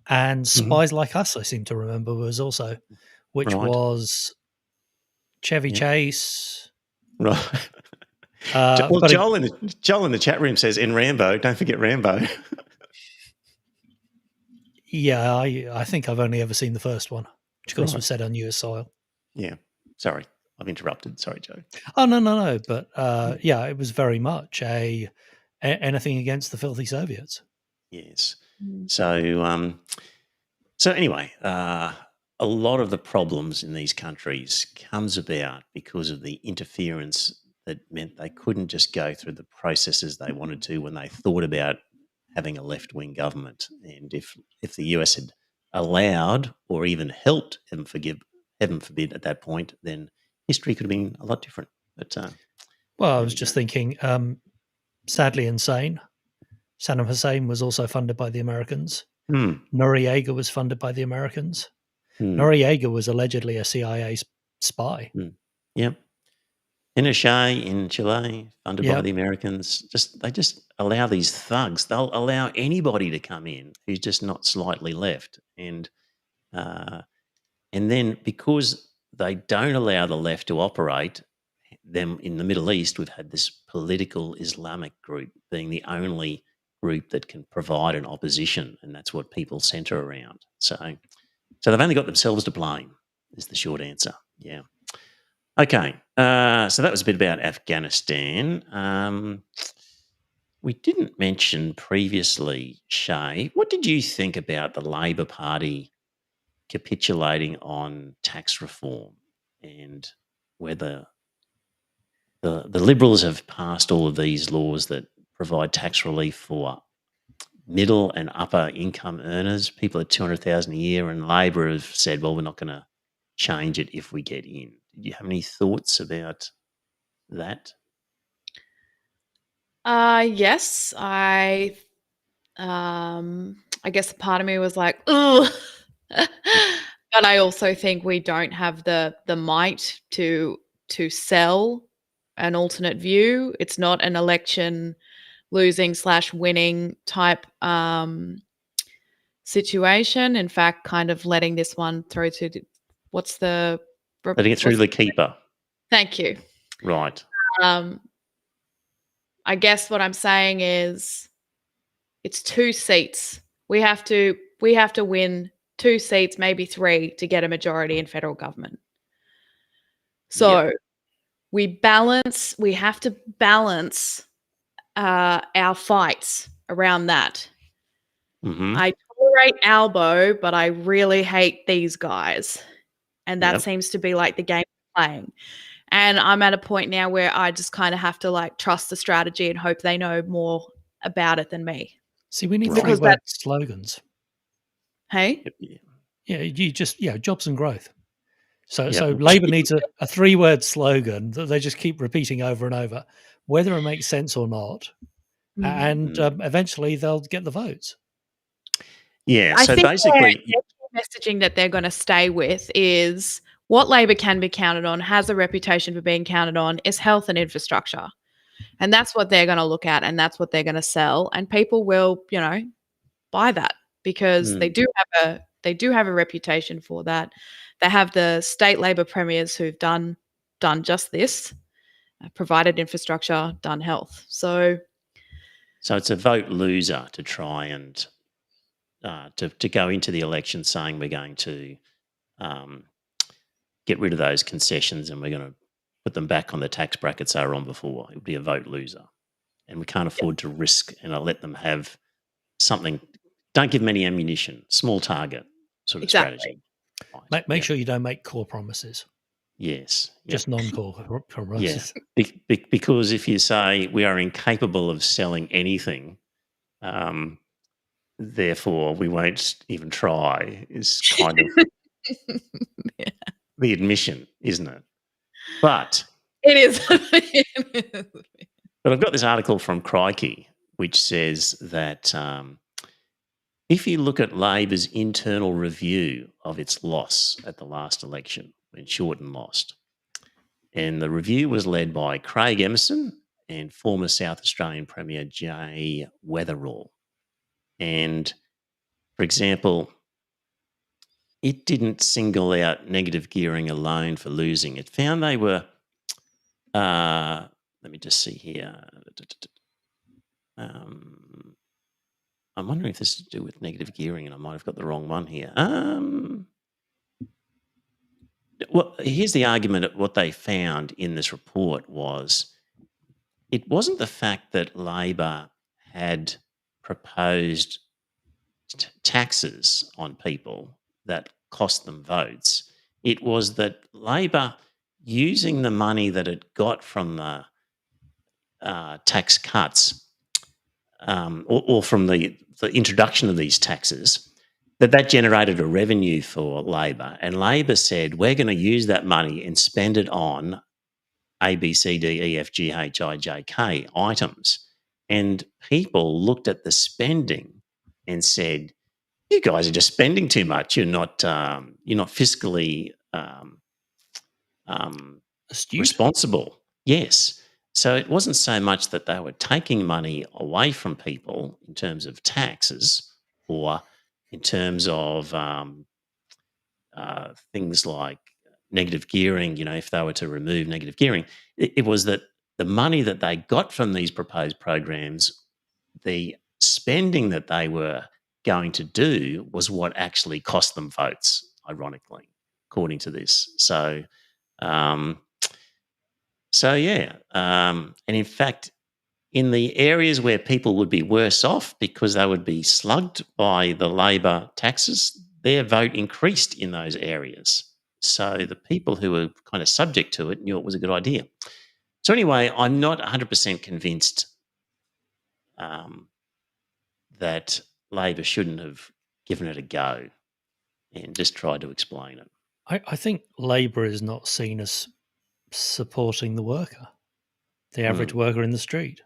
And Spies Like Us, I seem to remember, was also, which was Chevy Chase. Right. Well, Joel in the chat room says, in Rambo, don't forget Rambo. Yeah, I think I've only ever seen the first one, which of course was set on US soil. Yeah. Sorry, I've interrupted. Sorry, Joe. Oh, no. But yeah, it was very much anything against the filthy Soviets. Yes. So anyway, a lot of the problems in these countries comes about because of the interference that meant they couldn't just go through the processes they wanted to when they thought about having a left-wing government. And if the US had allowed or even helped, heaven forbid, at that point, then history could have been a lot different. But well, I was just thinking, sadly insane. Saddam Hussein was also funded by the Americans. Noriega was funded by the Americans. Noriega was allegedly a CIA spy. Yep. NSA in Chile, funded by the Americans. They just allow these thugs. They'll allow anybody to come in who's just not slightly left. And then because they don't allow the left to operate, them in the Middle East, we've had this political Islamic group being the only group that can provide an opposition, and that's what people centre around. So they've only got themselves to blame, is the short answer. Yeah. Okay, so that was a bit about Afghanistan. We didn't mention previously, Shay, what did you think about the Labor Party capitulating on tax reform and whether the Liberals have passed all of these laws that provide tax relief for middle and upper income earners, people at $200,000 a year, and Labor have said, well, we're not going to change it if we get in. Did you have any thoughts about that? Yes, I I guess part of me was like, ugh. But I also think we don't have the might to sell an alternate view. It's not an election losing / winning type situation. In fact, kind of letting this one through to letting it through the keeper. Thank you. Right. I guess what I'm saying is it's 2 seats. We have to win 2 seats, maybe 3, to get a majority in federal government. So we have to balance our fights around that. Mm-hmm. I tolerate Albo, but I really hate these guys. And that seems to be like the game we're playing. And I'm at a point now where I just kind of have to like trust the strategy and hope they know more about it than me. See, we need 3-word slogans. Hey? Yeah, jobs and growth. So Labor needs a 3-word slogan that they just keep repeating over and over, whether it makes sense or not. And eventually they'll get the votes. Yeah, I so think basically the messaging that they're going to stay with is what Labor can be counted on, has a reputation for being counted on, is health and infrastructure. And that's what they're going to look at, and that's what they're going to sell. And people will, buy that because they do have a reputation for that. They have the state Labor premiers who've done just this, provided infrastructure, done health. So it's a vote loser to try and to go into the election saying we're going to get rid of those concessions and we're going to put them back on the tax brackets they were on before. It would be a vote loser. And we can't afford to risk and let them have something. Don't give them any ammunition, small target sort of strategy. Right. Make sure you don't make core promises. Yes. Just non-core promises. Yeah. Because if you say we are incapable of selling anything, therefore we won't even try, is kind of the admission, isn't it? But it is. But I've got this article from Crikey which says that if you look at Labor's internal review of its loss at the last election, when Shorten lost, and the review was led by Craig Emerson and former South Australian Premier Jay Weatherall. And, for example, it didn't single out negative gearing alone for losing. It found they were, let me just see here. I'm wondering if this is to do with negative gearing, and I might have got the wrong one here. Well, here's the argument of what they found in this report was it wasn't the fact that Labor had proposed taxes on people that cost them votes. It was that Labor, using the money that it got from the tax cuts or from the introduction of these taxes, that generated a revenue for Labor. And Labor said, we're going to use that money and spend it on A, B, C, D, E, F, G, H, I, J, K items. And people looked at the spending and said, you guys are just spending too much. You're not fiscally responsible. Yes. So it wasn't so much that they were taking money away from people in terms of taxes or in terms of things like negative gearing, if they were to remove negative gearing. It was that the money that they got from these proposed programs, the spending that they were going to do was what actually cost them votes, ironically, according to this. And in fact, in the areas where people would be worse off because they would be slugged by the Labor taxes, their vote increased in those areas. So the people who were kind of subject to it knew it was a good idea. So anyway, I'm not 100% convinced that Labor shouldn't have given it a go and just tried to explain it. I think Labor is not seen as supporting the worker, the average worker in the street.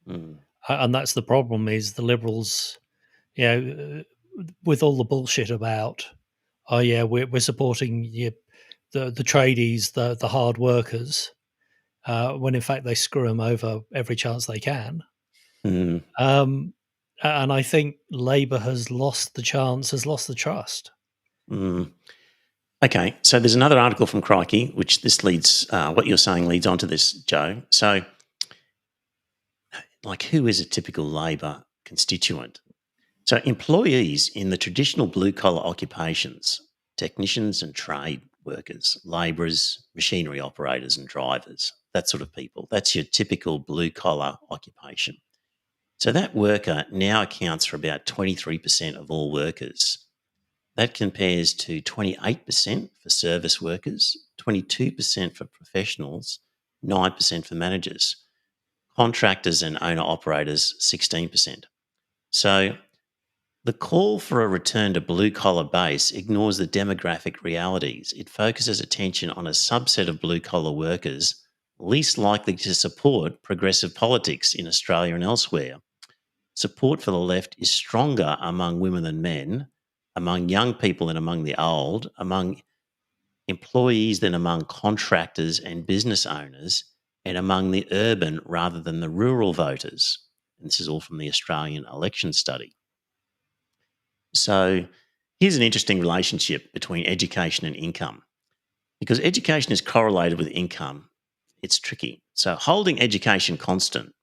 And that's the problem, is the Liberals, with all the bullshit about, oh yeah, we're supporting the tradies, the hard workers, when in fact they screw them over every chance they can. Mm. And I think Labour has lost the trust. Mm. Okay, so there's another article from Crikey, which this leads, what you're saying leads on to this, Joe. So, like, who is a typical Labor constituent? So, employees in the traditional blue-collar occupations, technicians and trade workers, labourers, machinery operators and drivers, that sort of people. That's your typical blue-collar occupation. So that worker now accounts for about 23% of all workers. That compares to 28% for service workers, 22% for professionals, 9% for managers, contractors and owner-operators, 16%. So the call for a return to blue-collar base ignores the demographic realities. It focuses attention on a subset of blue-collar workers least likely to support progressive politics in Australia and elsewhere. Support for the left is stronger among women than men, among young people than among the old, among employees than among contractors and business owners, and among the urban rather than the rural voters. And this is all from the Australian Election Study. So here's an interesting relationship between education and income. Because education is correlated with income, it's tricky. So holding education constant,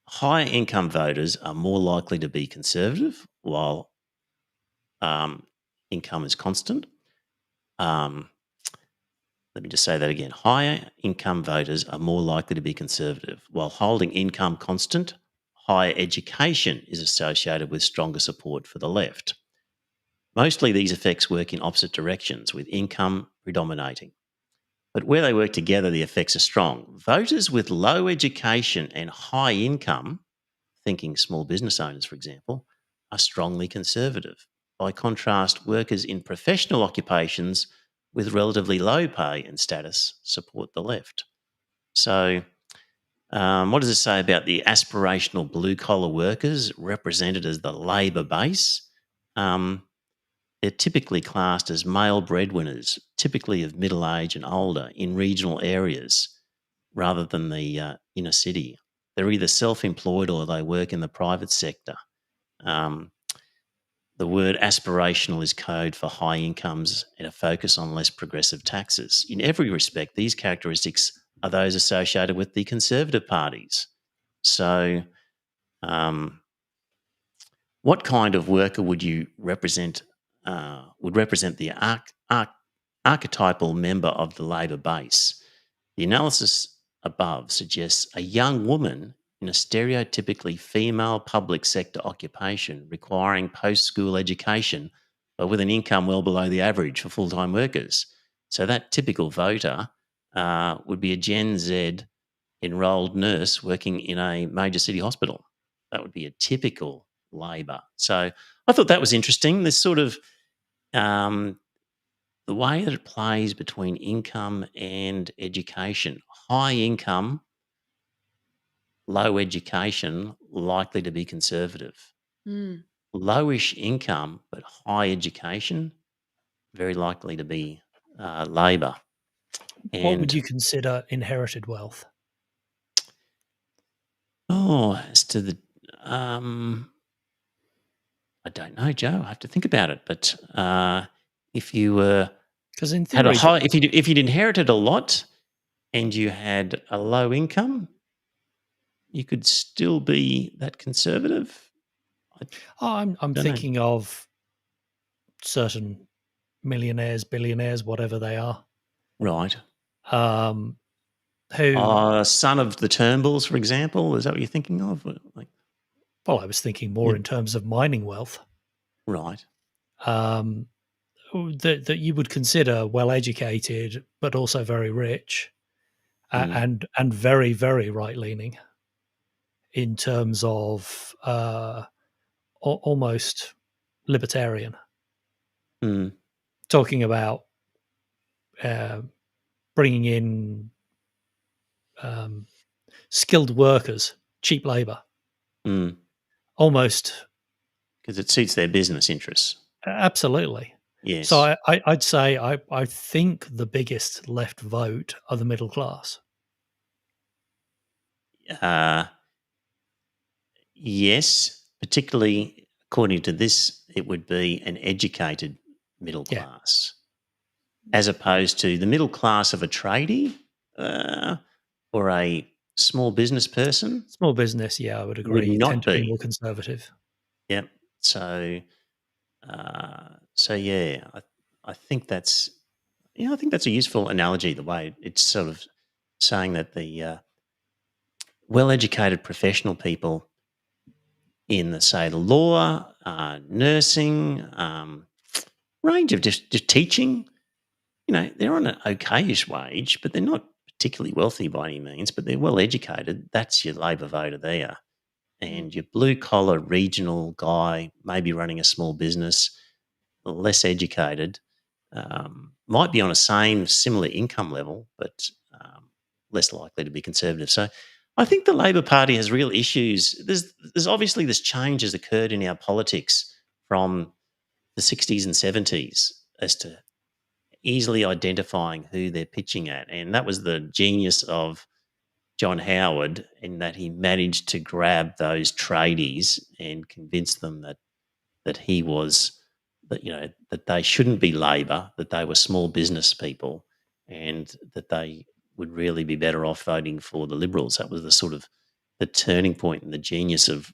higher income voters are more likely to be conservative while income is constant. Let me just say that again. Higher income voters are more likely to be conservative. While holding income constant, higher education is associated with stronger support for the left. Mostly these effects work in opposite directions, with income predominating. But where they work together, the effects are strong. Voters with low education and high income, thinking small business owners, for example, are strongly conservative. By contrast, workers in professional occupations with relatively low pay and status support the left. So, what does it say about the aspirational blue-collar workers represented as the Labor base? They're typically classed as male breadwinners, typically of middle age and older, in regional areas rather than the inner city. They're either self-employed or they work in the private sector. The word aspirational is code for high incomes and a focus on less progressive taxes. In every respect, these characteristics are those associated with the Conservative parties. So, what kind of worker would you represent? Would represent the archetypal member of the Labor base? The analysis above suggests a young woman in a stereotypically female public sector occupation requiring post-school education, but with an income well below the average for full-time workers. So that typical voter would be a Gen Z enrolled nurse working in a major city hospital. That would be a typical Labor. So I thought that was interesting. This sort of the way that it plays between income and education. High income, low education, likely to be conservative. Mm. Lowish income, but high education, very likely to be Labor. What would you consider inherited wealth? Oh, as to the... I don't know, Joe. I have to think about it. But if you because in had theory, a high, if you'd inherited a lot and you had a low income, you could still be that conservative. I'm thinking of certain millionaires, billionaires, whatever they are, right? Who son of the Turnbulls, for example? Is that what you're thinking of? Like, well, I was thinking more in terms of mining wealth, right? That you would consider well educated, but also very rich, and very, very right leaning in terms of almost libertarian. Talking about bringing in skilled workers, cheap labor, almost because it suits their business interests. Absolutely. Yes. So I'd say I think the biggest left vote are the middle class. Yes, particularly according to this, it would be an educated middle Yeah. class, as opposed to the middle class of a tradie or a small business person Small business, yeah, I would would agree, tend not to be be. more conservative. Yep. So, yeah, I think that's I think that's a useful analogy. The way it's sort of saying that the well-educated professional people in the say the law, nursing, range of just teaching. They're on an okayish wage, but they're not particularly wealthy by any means. But they're well educated. That's your Labor voter there, and your blue collar regional guy, maybe running a small business, less educated, might be on a similar income level, but less likely to be conservative. So I think the Labor Party has real issues. There's obviously this change has occurred in our politics from the 60s and 70s as to easily identifying who they're pitching at. And that was the genius of John Howard in that he managed to grab those tradies and convince them that he was that they shouldn't be Labor, that they were small business people, and that they would really be better off voting for the Liberals. That was the sort of the turning point and the genius of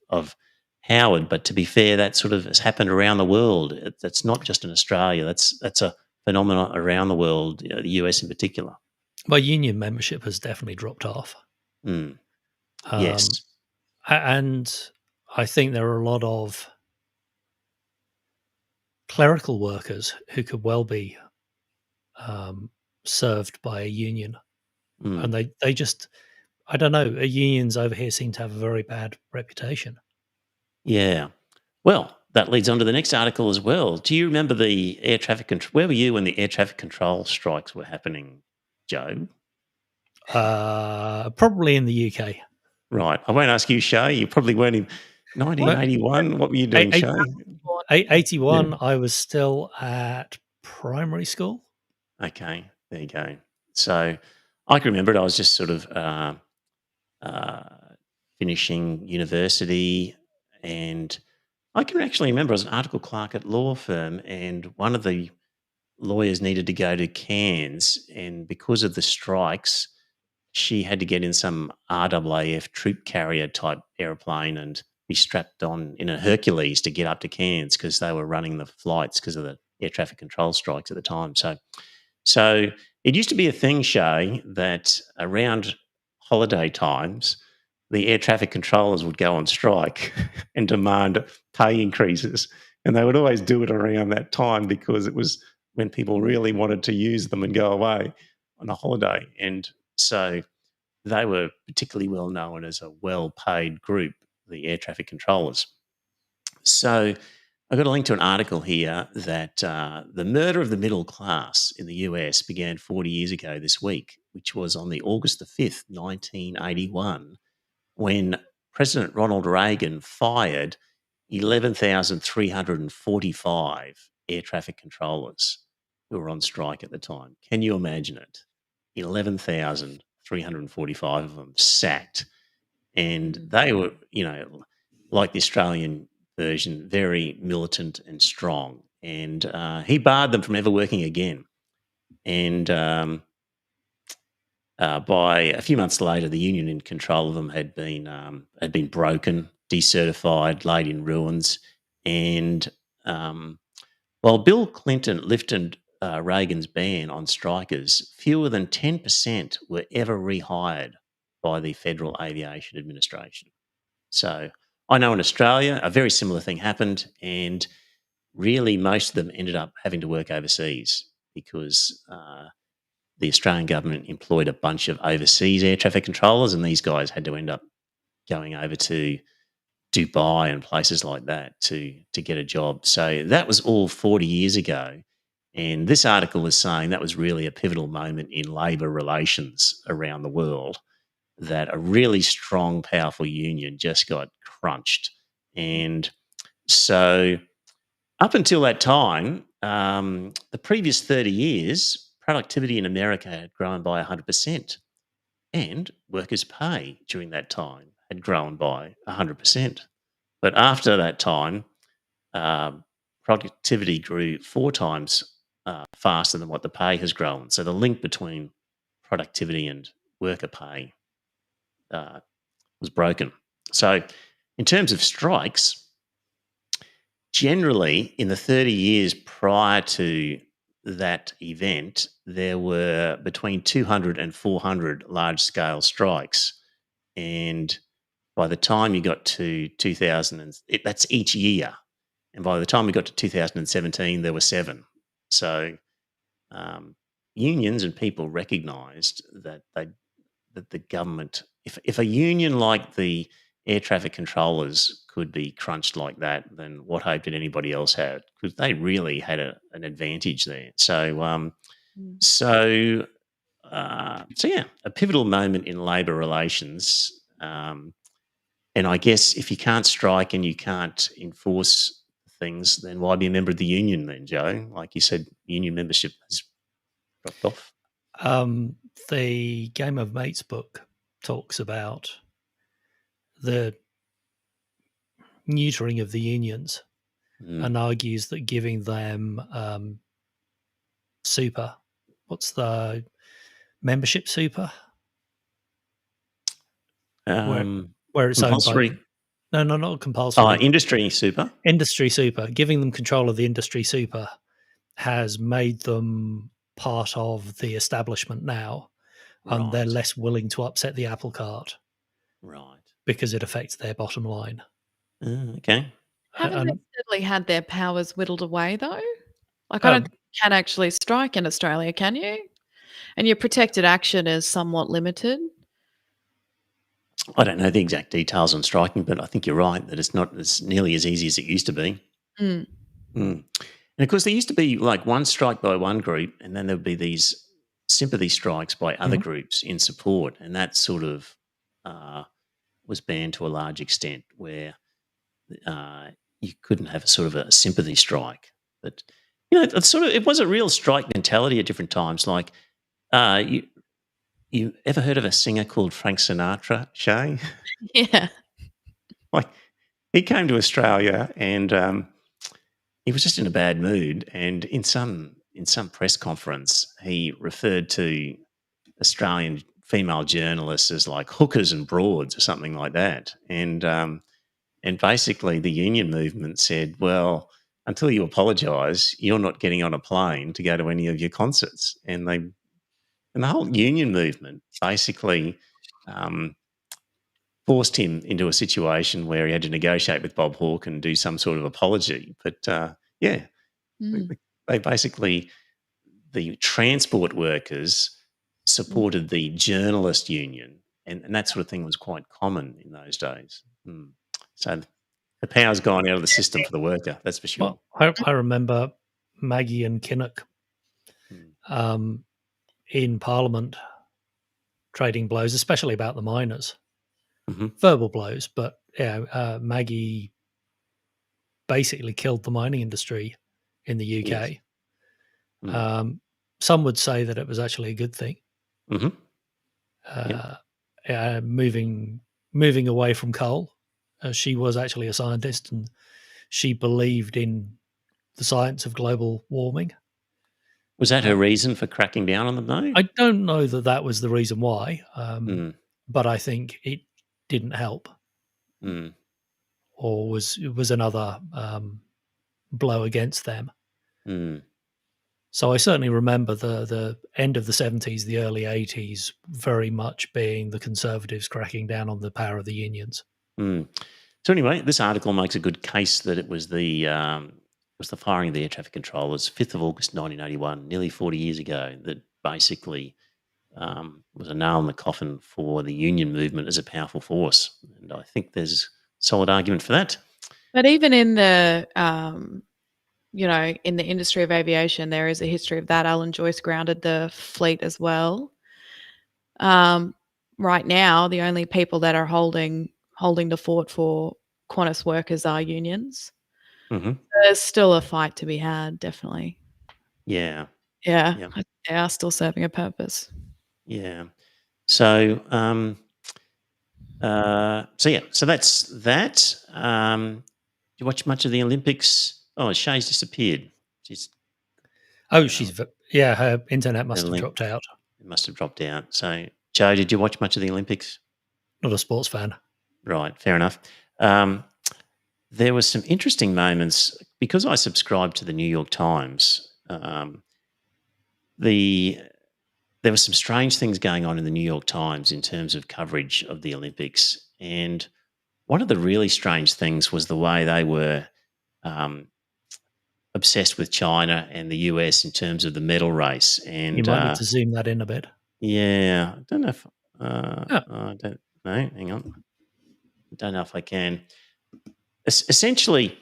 Howard. But to be fair, that sort of has happened around the world. That's not just in Australia. That's a phenomenon around the world, the US in particular. Well, union membership has definitely dropped off. Yes. And I think there are a lot of clerical workers who could well be served by a union. And they just, I don't know, unions over here seem to have a very bad reputation. Yeah. Well, that leads on to the next article as well. Do you remember the air traffic control? Where were you when the air traffic control strikes were happening, Joe? Probably in the UK. Right. I won't ask you, Shay. You probably weren't in 1981. What were you doing, Shay? 81, yeah. I was still at primary school. Okay. There you go. So I can remember it. I was just sort of finishing university, and I can actually remember I was an article clerk at law firm, and one of the lawyers needed to go to Cairns, and because of the strikes, she had to get in some RAAF troop carrier type aeroplane and be strapped on in a Hercules to get up to Cairns because they were running the flights because of the air traffic control strikes at the time. So it used to be a thing, Shay, that around holiday times, the air traffic controllers would go on strike and demand pay increases. And they would always do it around that time because it was when people really wanted to use them and go away on a holiday. And so they were particularly well known as a well-paid group, the air traffic controllers. So I've got a link to an article here that the murder of the middle class in the US began 40 years ago this week, which was on the August the 5th, 1981, when President Ronald Reagan fired 11,345 air traffic controllers who were on strike at the time. Can you imagine it? 11,345 of them sacked. And they were, like the Australian version, very militant and strong. And he barred them from ever working again. And by a few months later, the union in control of them had been broken, decertified, laid in ruins. And while Bill Clinton lifted Reagan's ban on strikers, fewer than 10% were ever rehired by the Federal Aviation Administration. So I know in Australia a very similar thing happened, and really most of them ended up having to work overseas because the Australian government employed a bunch of overseas air traffic controllers, and these guys had to end up going over to Dubai and places like that to get a job. So that was all 40 years ago. And this article is saying that was really a pivotal moment in labour relations around the world, that a really strong, powerful union just got crunched. And So up until that time, the previous 30 years, productivity in America had grown by 100%, and workers' pay during that time had grown by 100%. But after that time, um, productivity grew 4 times faster than what the pay has grown. So the link between productivity and worker pay uh, was broken. So, in terms of strikes, generally in the 30 years prior to that event, there were between 200 and 400 large scale strikes. And by the time you got to 2000, that's each year. And by the time we got to 2017, there were 7. So um, unions and people recognised that that the government, if a union like the air traffic controllers could be crunched like that, then what hope did anybody else have? Because they really had an advantage there. So yeah, a pivotal moment in labour relations. And I guess if you can't strike and you can't enforce things, then why be a member of the union then, Joe? Like you said, union membership has dropped off. The Game of Mates book talks about the neutering of the unions and argues that giving them super, what's the membership super? Where it's compulsory. owned by, no, not compulsory. Industry super. Industry super. Giving them control of the industry super has made them part of the establishment now, and they're less willing to upset the apple cart. Right. Because it affects their bottom line. Okay. Haven't they steadily had their powers whittled away, though? Like, I don't think you can actually strike in Australia, can you? And your protected action is somewhat limited. I don't know the exact details on striking, but I think you're right that it's not as nearly as easy as it used to be. And of course, there used to be like one strike by one group, and then there would be these sympathy strikes by other groups in support, and that sort of was banned to a large extent, where you couldn't have a sort of a sympathy strike. But it was a real strike mentality at different times. Like you ever heard of a singer called Frank Sinatra, Shay? Yeah. Like he came to Australia and he was just in a bad mood. And in some press conference, he referred to Australian female journalists as like hookers and broads or something like that. And basically the union movement said, well, until you apologise, you're not getting on a plane to go to any of your concerts. And the whole union movement basically forced him into a situation where he had to negotiate with Bob Hawke and do some sort of apology. But they basically, the transport workers supported the journalist union, and that sort of thing was quite common in those days. So the power's gone out of the system for the worker, that's for sure. Well, I remember Maggie and Kinnock in Parliament trading blows, especially about the miners. Verbal blows, but Maggie basically killed the mining industry in the UK. Yes. Some would say that it was actually a good thing. Moving away from coal. She was actually a scientist, and she believed in the science of global warming. Was that her reason for cracking down on them, though? I don't know that was the reason why, but I think it didn't help, or was another blow against them. So I certainly remember the end of the 70s, the early 80s, very much being the Conservatives cracking down on the power of the unions. So anyway, this article makes a good case that it was the firing of the air traffic controllers, 5th of August 1981, nearly 40 years ago, that basically was a nail in the coffin for the union movement as a powerful force. And I think there's solid argument for that. But even in the, in the industry of aviation, there is a history of that. Alan Joyce grounded the fleet as well. Right now, the only people that are holding the fort for Qantas workers are unions. There's still a fight to be had, definitely. Yeah. Yeah, Yep. they are still serving a purpose. Yeah. So, so that's that. Do you watch much of the Olympics? Oh, Shay's disappeared. She's Oh, don't know, her internet the must have link dropped out. it must have dropped out. So, Joe, did you watch much of the Olympics? Not a sports fan. Right, fair enough. There were some interesting moments because I subscribe to the New York Times. There were some strange things going on in the New York Times in terms of coverage of the Olympics, and one of the really strange things was the way they were obsessed with China and the US in terms of the medal race. And You might need to zoom that in a bit. yeah, I don't know if I don't know. Hang on, I don't know if I can. Essentially,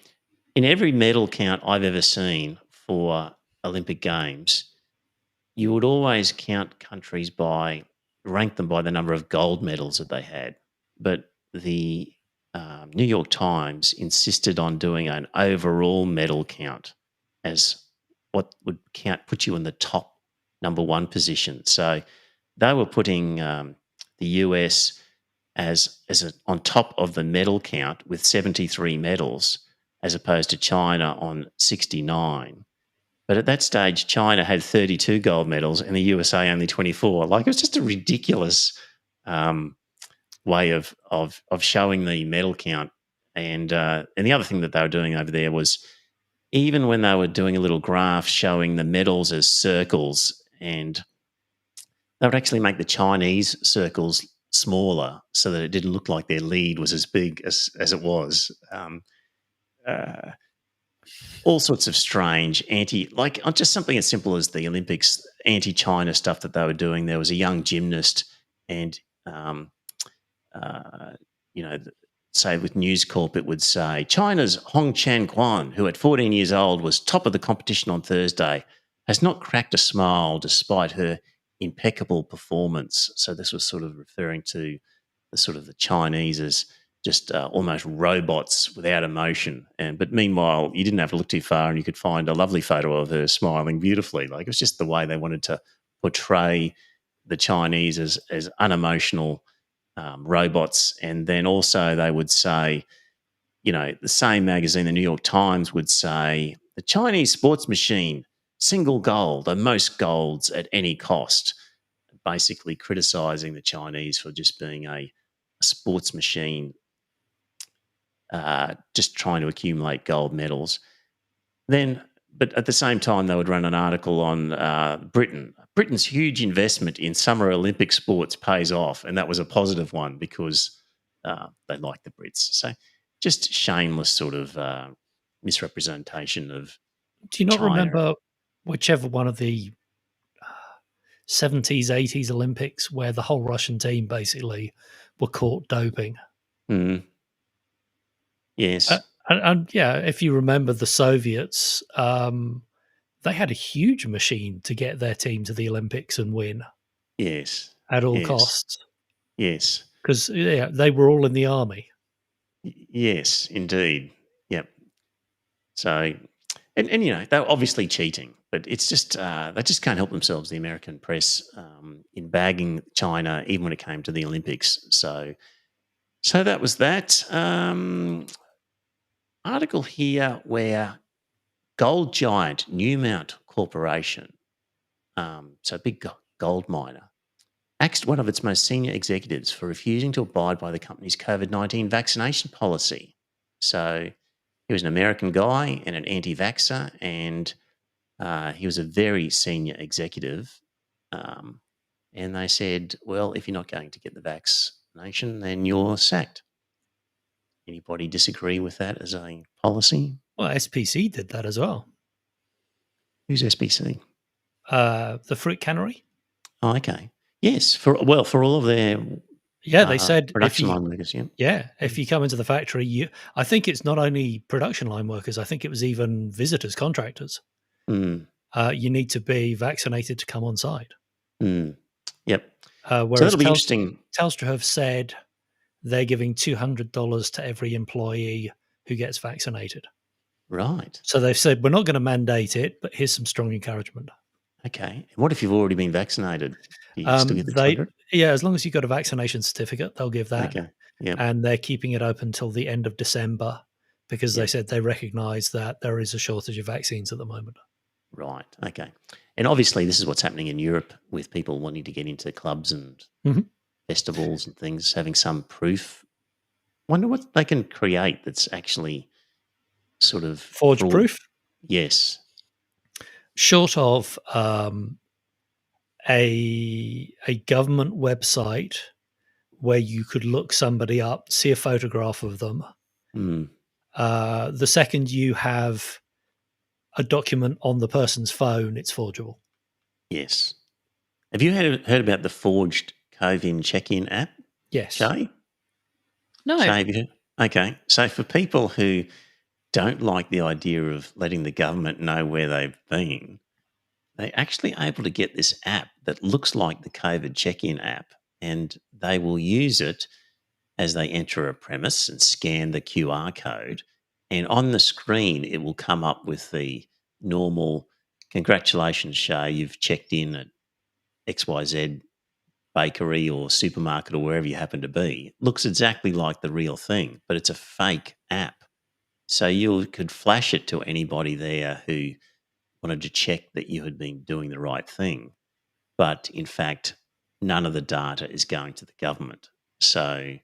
in every medal count I've ever seen for Olympic Games, you would always count countries rank them by the number of gold medals that they had. But the New York Times insisted on doing an overall medal count as what would put you in the top number one position. So they were putting the US on top of the medal count with 73 medals, as opposed to China on 69. But at that stage, China had 32 gold medals and the USA only 24. Like, it was just a ridiculous way of showing the medal count. And the other thing that they were doing over there was, even when they were doing a little graph showing the medals as circles, and they would actually make the Chinese circles smaller so that it didn't look like their lead was as big as it was. All sorts of strange just something as simple as the Olympics anti-China stuff that they were doing. There was a young gymnast, and say with News Corp, it would say China's Hong Chan-Kwan, who at 14 years old was top of the competition on Thursday, has not cracked a smile despite her impeccable performance. So this was sort of referring to the Chinese as just almost robots without emotion. But meanwhile, you didn't have to look too far and you could find a lovely photo of her smiling beautifully. Like, it was just the way they wanted to portray the Chinese as unemotional robots. And then also they would say, the same magazine, the New York Times, would say, the Chinese sports machine, single gold, or most golds at any cost, basically criticizing the Chinese for just being a sports machine, just trying to accumulate gold medals. But at the same time, they would run an article on Britain. Britain's huge investment in Summer Olympic sports pays off, and that was a positive one because they like the Brits. So just shameless sort of misrepresentation of Do you not China. remember whichever one of the 70s, 80s Olympics where the whole Russian team basically were caught doping? Yes. And if you remember the Soviets, they had a huge machine to get their team to the Olympics and win. Yes. At all costs. Yes. Because they were all in the army. Yes, indeed. Yep. So, and they're obviously cheating, but it's just they just can't help themselves, the American press, in bagging China, even when it came to the Olympics. So that was that. Article here where gold giant Newmont Corporation, so a big gold miner, axed one of its most senior executives for refusing to abide by the company's COVID-19 vaccination policy. So he was an American guy and an anti-vaxxer, and he was a very senior executive. And they said, well, if you're not going to get the vaccination, then you're sacked. Anybody disagree with that as a policy? Well, SPC did that as well. Who's SPC? The fruit cannery. Oh, okay. Yes, for all of their they said production line workers. If you come into the factory, I think it's not only production line workers. I think it was even visitors, contractors. You need to be vaccinated to come on site. Yep. Whereas so that'll be interesting. Telstra have said they're giving $200 to every employee who gets vaccinated. Right. So they've said, we're not going to mandate it, but here's some strong encouragement. Okay. And what if you've already been vaccinated? Do you still get the 200? Yeah, as long as you've got a vaccination certificate, they'll give that. Okay. Yeah. And they're keeping it open till the end of December because they said they recognise that there is a shortage of vaccines at the moment. Right. Okay. And obviously, this is what's happening in Europe with people wanting to get into clubs and festivals and things, having some proof. Wonder what they can create that's actually sort of Forged proof? Yes. Short of a government website where you could look somebody up, see a photograph of them. The second you have a document on the person's phone, it's forgeable. Yes. Have you heard about the forged COVID check-in app? Yes. Shay? No. Shay, have you heard? Okay. So for people who don't like the idea of letting the government know where they've been, they're actually able to get this app that looks like the COVID check-in app, and they will use it as they enter a premise and scan the QR code. And on the screen, it will come up with the normal, congratulations, Shay, you've checked in at XYZ bakery or supermarket or wherever you happen to be. It looks exactly like the real thing, but it's a fake app. So you could flash it to anybody there who wanted to check that you had been doing the right thing. But in fact, none of the data is going to the government. So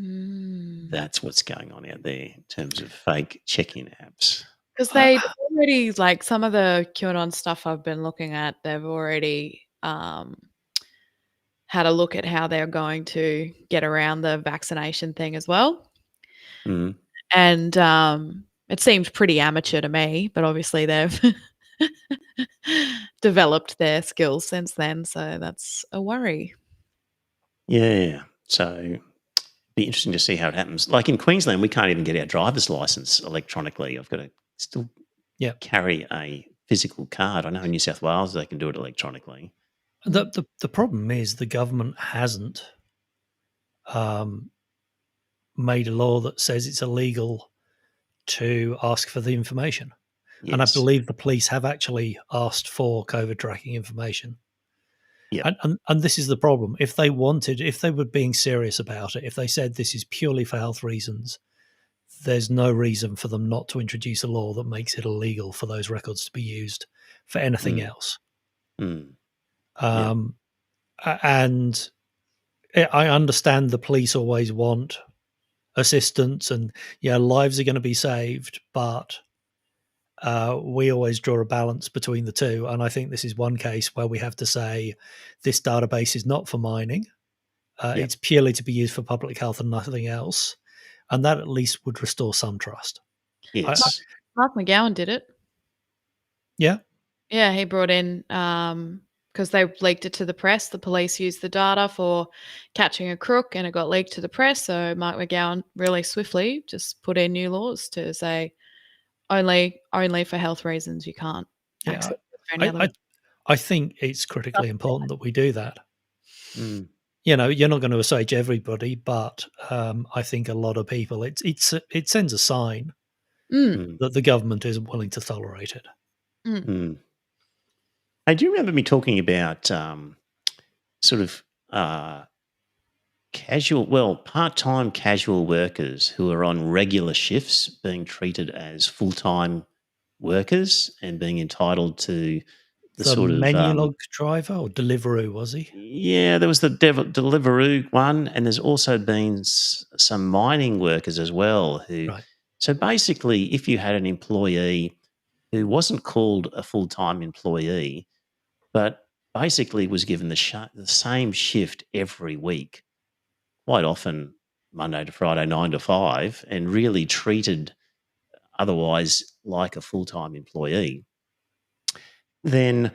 that's what's going on out there in terms of fake check-in apps. Because they already, like some of the QAnon stuff I've been looking at, they've already had a look at how they're going to get around the vaccination thing as well. And it seemed pretty amateur to me, but obviously they've developed their skills since then. So that's a worry. Yeah. So be interesting to see how it happens. Like in Queensland, we can't even get our driver's license electronically. I've got to still carry a physical card. I know in New South Wales they can do it electronically. The problem is the government hasn't made a law that says it's illegal to ask for the information. Yes. And I believe the police have actually asked for COVID tracking information. Yeah. And this is the problem. If they were being serious about it, if they said this is purely for health reasons, there's no reason for them not to introduce a law that makes it illegal for those records to be used for anything else. And I understand the police always want assistance and lives are going to be saved, but we always draw a balance between the two. And I think this is one case where we have to say this database is not for mining. It's purely to be used for public health and nothing else. And that at least would restore some trust. Yes. Mark McGowan did it. Yeah. Yeah, he brought in because they leaked it to the press. The police used the data for catching a crook and it got leaked to the press. So Mark McGowan really swiftly just put in new laws to say only for health reasons you can't access it for any other. I think it's critically important that we do that. You're not going to assuage everybody, but I think a lot of people, it sends a sign that the government isn't willing to tolerate it. Hey, do you remember me talking about sort of part-time casual workers who are on regular shifts being treated as full-time workers and being entitled to the sort of Menulog driver or Deliveroo, was he? Yeah, there was the Deliveroo one, and there's also been some mining workers as well who. Right. So basically, if you had an employee who wasn't called a full-time employee, but basically was given the same shift every week, quite often Monday to Friday, 9 to 5, and really treated otherwise like a full-time employee, then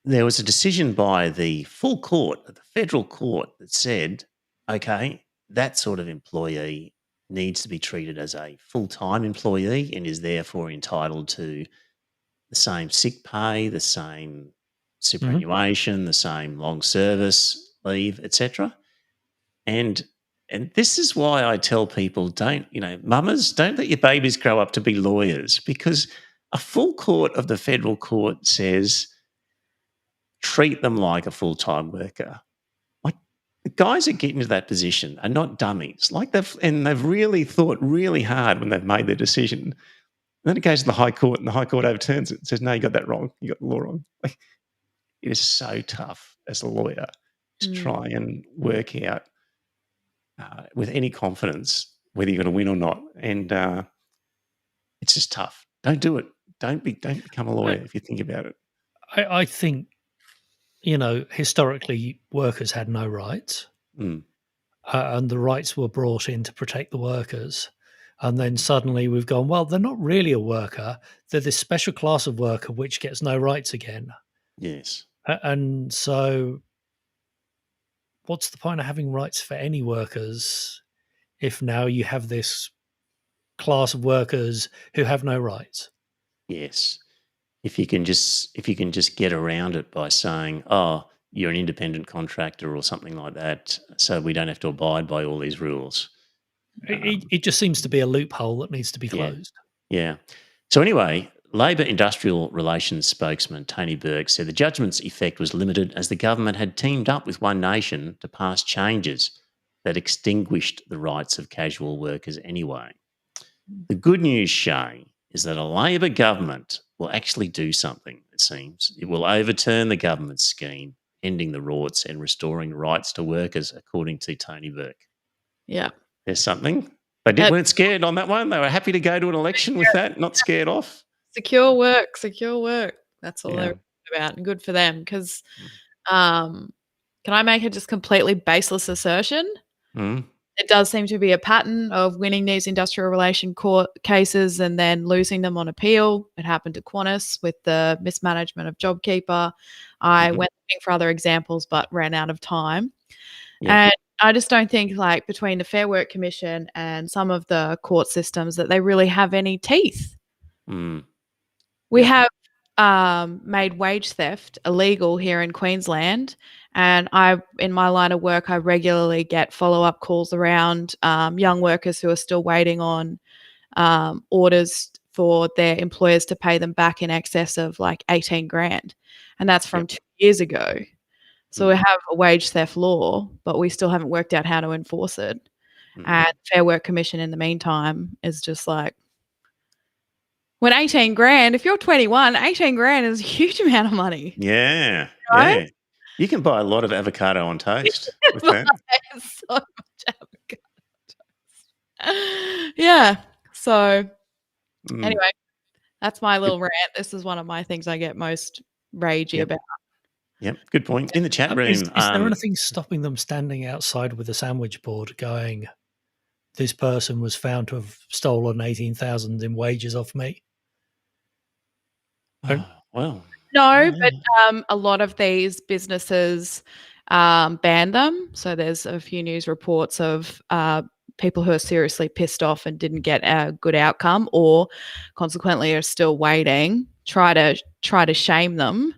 there was a decision by the full court, the federal court, that said, okay, that sort of employee needs to be treated as a full-time employee and is therefore entitled to the same sick pay, the same superannuation, the same long service leave, etc. And And this is why I tell people, mamas, don't let your babies grow up to be lawyers, because a full court of the federal court says treat them like a full-time worker. Like, the guys that get into that position are not dummies. They've really thought really hard when they've made their decision. And then it goes to the High Court, and the High Court overturns it and says, no, you got that wrong. You got the law wrong. Like, it is so tough as a lawyer to try and work out with any confidence whether you're going to win or not. And it's just tough. Don't do it. Don't become a lawyer if you think about it. I think, historically workers had no rights, and the rights were brought in to protect the workers. And then suddenly we've gone, well, they're not really a worker. They're this special class of worker which gets no rights again. Yes. And so what's the point of having rights for any workers if now you have this class of workers who have no rights? Yes. If you can just get around it by saying, oh, you're an independent contractor or something like that, so we don't have to abide by all these rules. It just seems to be a loophole that needs to be closed. Yeah. So anyway, Labor Industrial Relations spokesman Tony Burke said the judgment's effect was limited as the government had teamed up with One Nation to pass changes that extinguished the rights of casual workers anyway. The good news, Shay, is that a Labor government will actually do something, it seems. It will overturn the government's scheme, ending the rorts and restoring rights to workers, according to Tony Burke. Yeah. There's something. They weren't scared on that one. They were happy to go to an election with that, not scared off. Secure work. That's all they're about, and good for them. Because can I make a just completely baseless assertion? It does seem to be a pattern of winning these industrial relation court cases and then losing them on appeal. It happened to Qantas with the mismanagement of JobKeeper. I went looking for other examples but ran out of time. And I just don't think, like, between the Fair Work Commission and some of the court systems that they really have any teeth. We have made wage theft illegal here in Queensland, and in my line of work, I regularly get follow-up calls around young workers who are still waiting on orders for their employers to pay them back in excess of like 18 grand, and that's from 2 years ago. So we have a wage theft law, but we still haven't worked out how to enforce it. And Fair Work Commission in the meantime is just like, when 18 grand, if you're 21, 18 grand is a huge amount of money. Yeah. Right? Yeah. You can buy a lot of avocado on toast with that. So much avocado toast. Yeah. So anyway, that's my little rant. This is one of my things I get most ragey about. Yep, good point. In the chat room. Is there anything stopping them standing outside with a sandwich board going, this person was found to have stolen 18,000 in wages off me? Well. No, but a lot of these businesses ban them. So there's a few news reports of people who are seriously pissed off and didn't get a good outcome, or consequently are still waiting, try to shame them.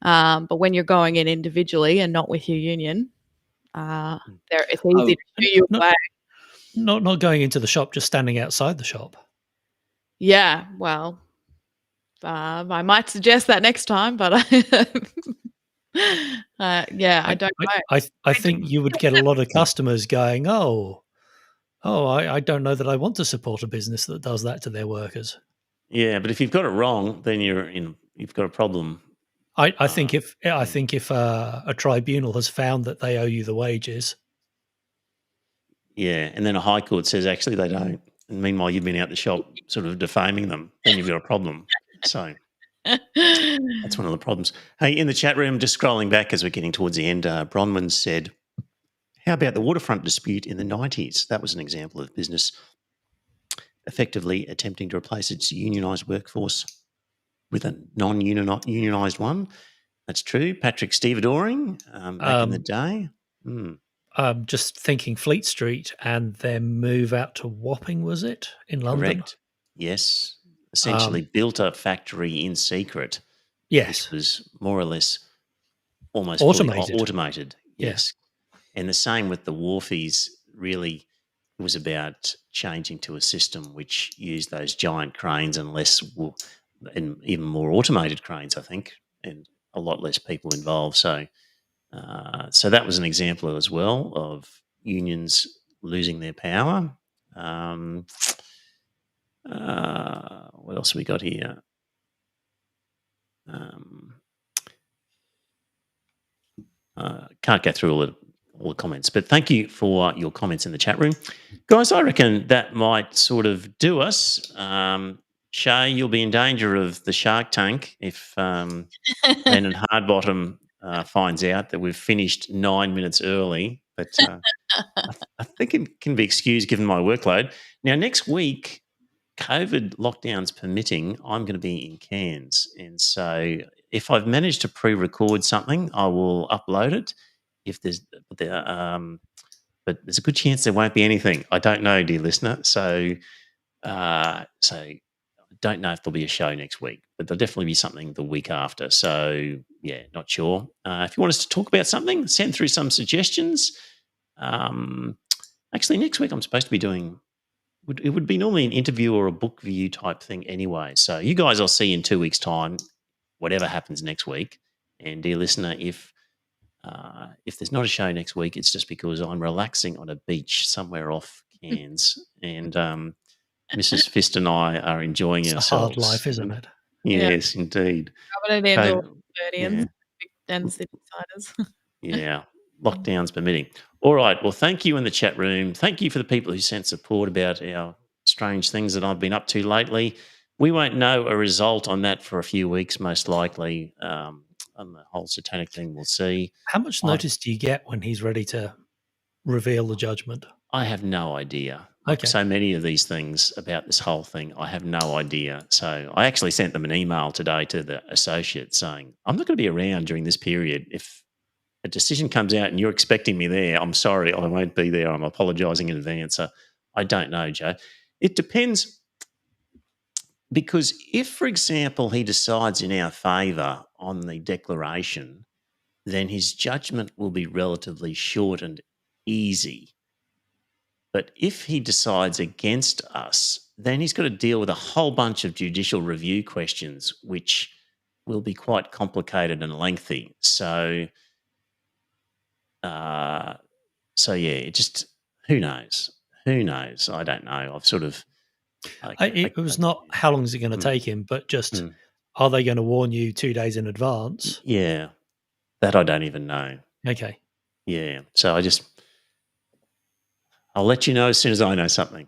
But when you're going in individually and not with your union, it's easy to do you away. Not going into the shop, just standing outside the shop. Yeah, well, I might suggest that next time, but I don't know. I think you would get a lot of customers going, I don't know that I want to support a business that does that to their workers. Yeah, but if you've got it wrong, then you've got a problem. I think if a tribunal has found that they owe you the wages. Yeah, and then a high court says actually they don't. And meanwhile, you've been out the shop sort of defaming them. Then you've got a problem. So that's one of the problems. Hey, in the chat room, just scrolling back as we're getting towards the end, Bronwyn said, how about the waterfront dispute in the 90s? That was an example of business effectively attempting to replace its unionised workforce with a non-unionised one. That's true. Patrick stevedoring back in the day. Just thinking Fleet Street and then move out to Wapping, was it, in London? Correct. Yes. Essentially built a factory in secret. Yes. Which was more or less almost automated. Automated. Yes. And the same with the wharfies really it was about changing to a system which used those giant cranes and and even more automated cranes, I think, and a lot less people involved. So that was an example as well of unions losing their power. What else have we got here? Can't go through all the comments, but thank you for your comments in the chat room. Guys, I reckon that might sort of do us. Shay, you'll be in danger of the Shark Tank if Lennon Hardbottom finds out that we've finished 9 minutes early. But I think it can be excused given my workload. Now, next week, COVID lockdowns permitting, I'm going to be in Cairns. And so if I've managed to pre-record something, I will upload it. But there's a good chance there won't be anything. I don't know, dear listener. So I don't know if there'll be a show next week, but there'll definitely be something the week after. So yeah, not sure. If you want us to talk about something, send through some suggestions. Actually, next week I'm supposed to be doing. It would be normally an interview or a book review type thing anyway. So you guys, I'll see you in 2 weeks' time, whatever happens next week. And dear listener, if there's not a show next week, it's just because I'm relaxing on a beach somewhere off Cairns, and Mrs. Fist and I are enjoying It's ourselves. a hard life, isn't it? Yes, indeed. And City Siders. Yeah, lockdowns permitting. All right. Well, thank you in the chat room. Thank you for the people who sent support about our strange things that I've been up to lately. We won't know a result on that for a few weeks, most likely. On the whole satanic thing, we'll see. How much notice do you get when he's ready to reveal the judgment? I have no idea. Okay. So many of these things about this whole thing, I have no idea. So I actually sent them an email today to the associate saying, I'm not going to be around during this period. If a decision comes out and you're expecting me there, I'm sorry, I won't be there. I'm apologising in advance. So I don't know, Joe. It depends, because if, for example, he decides in our favour on the declaration, then his judgment will be relatively short and easy. But if he decides against us, then he's got to deal with a whole bunch of judicial review questions, which will be quite complicated and lengthy. So yeah, it just, who knows? Who knows? I don't know. I've sort of... It was not how long is it going to take him, but just are they going to warn you 2 days in advance? Yeah, that I don't even know. Okay. Yeah, so I'll let you know as soon as I know something.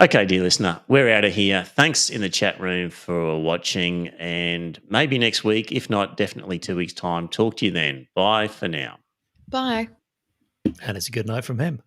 Okay, dear listener, we're out of here. Thanks in the chat room for watching, and maybe next week, if not, definitely 2 weeks' time. Talk to you then. Bye for now. Bye. And it's a good night from him.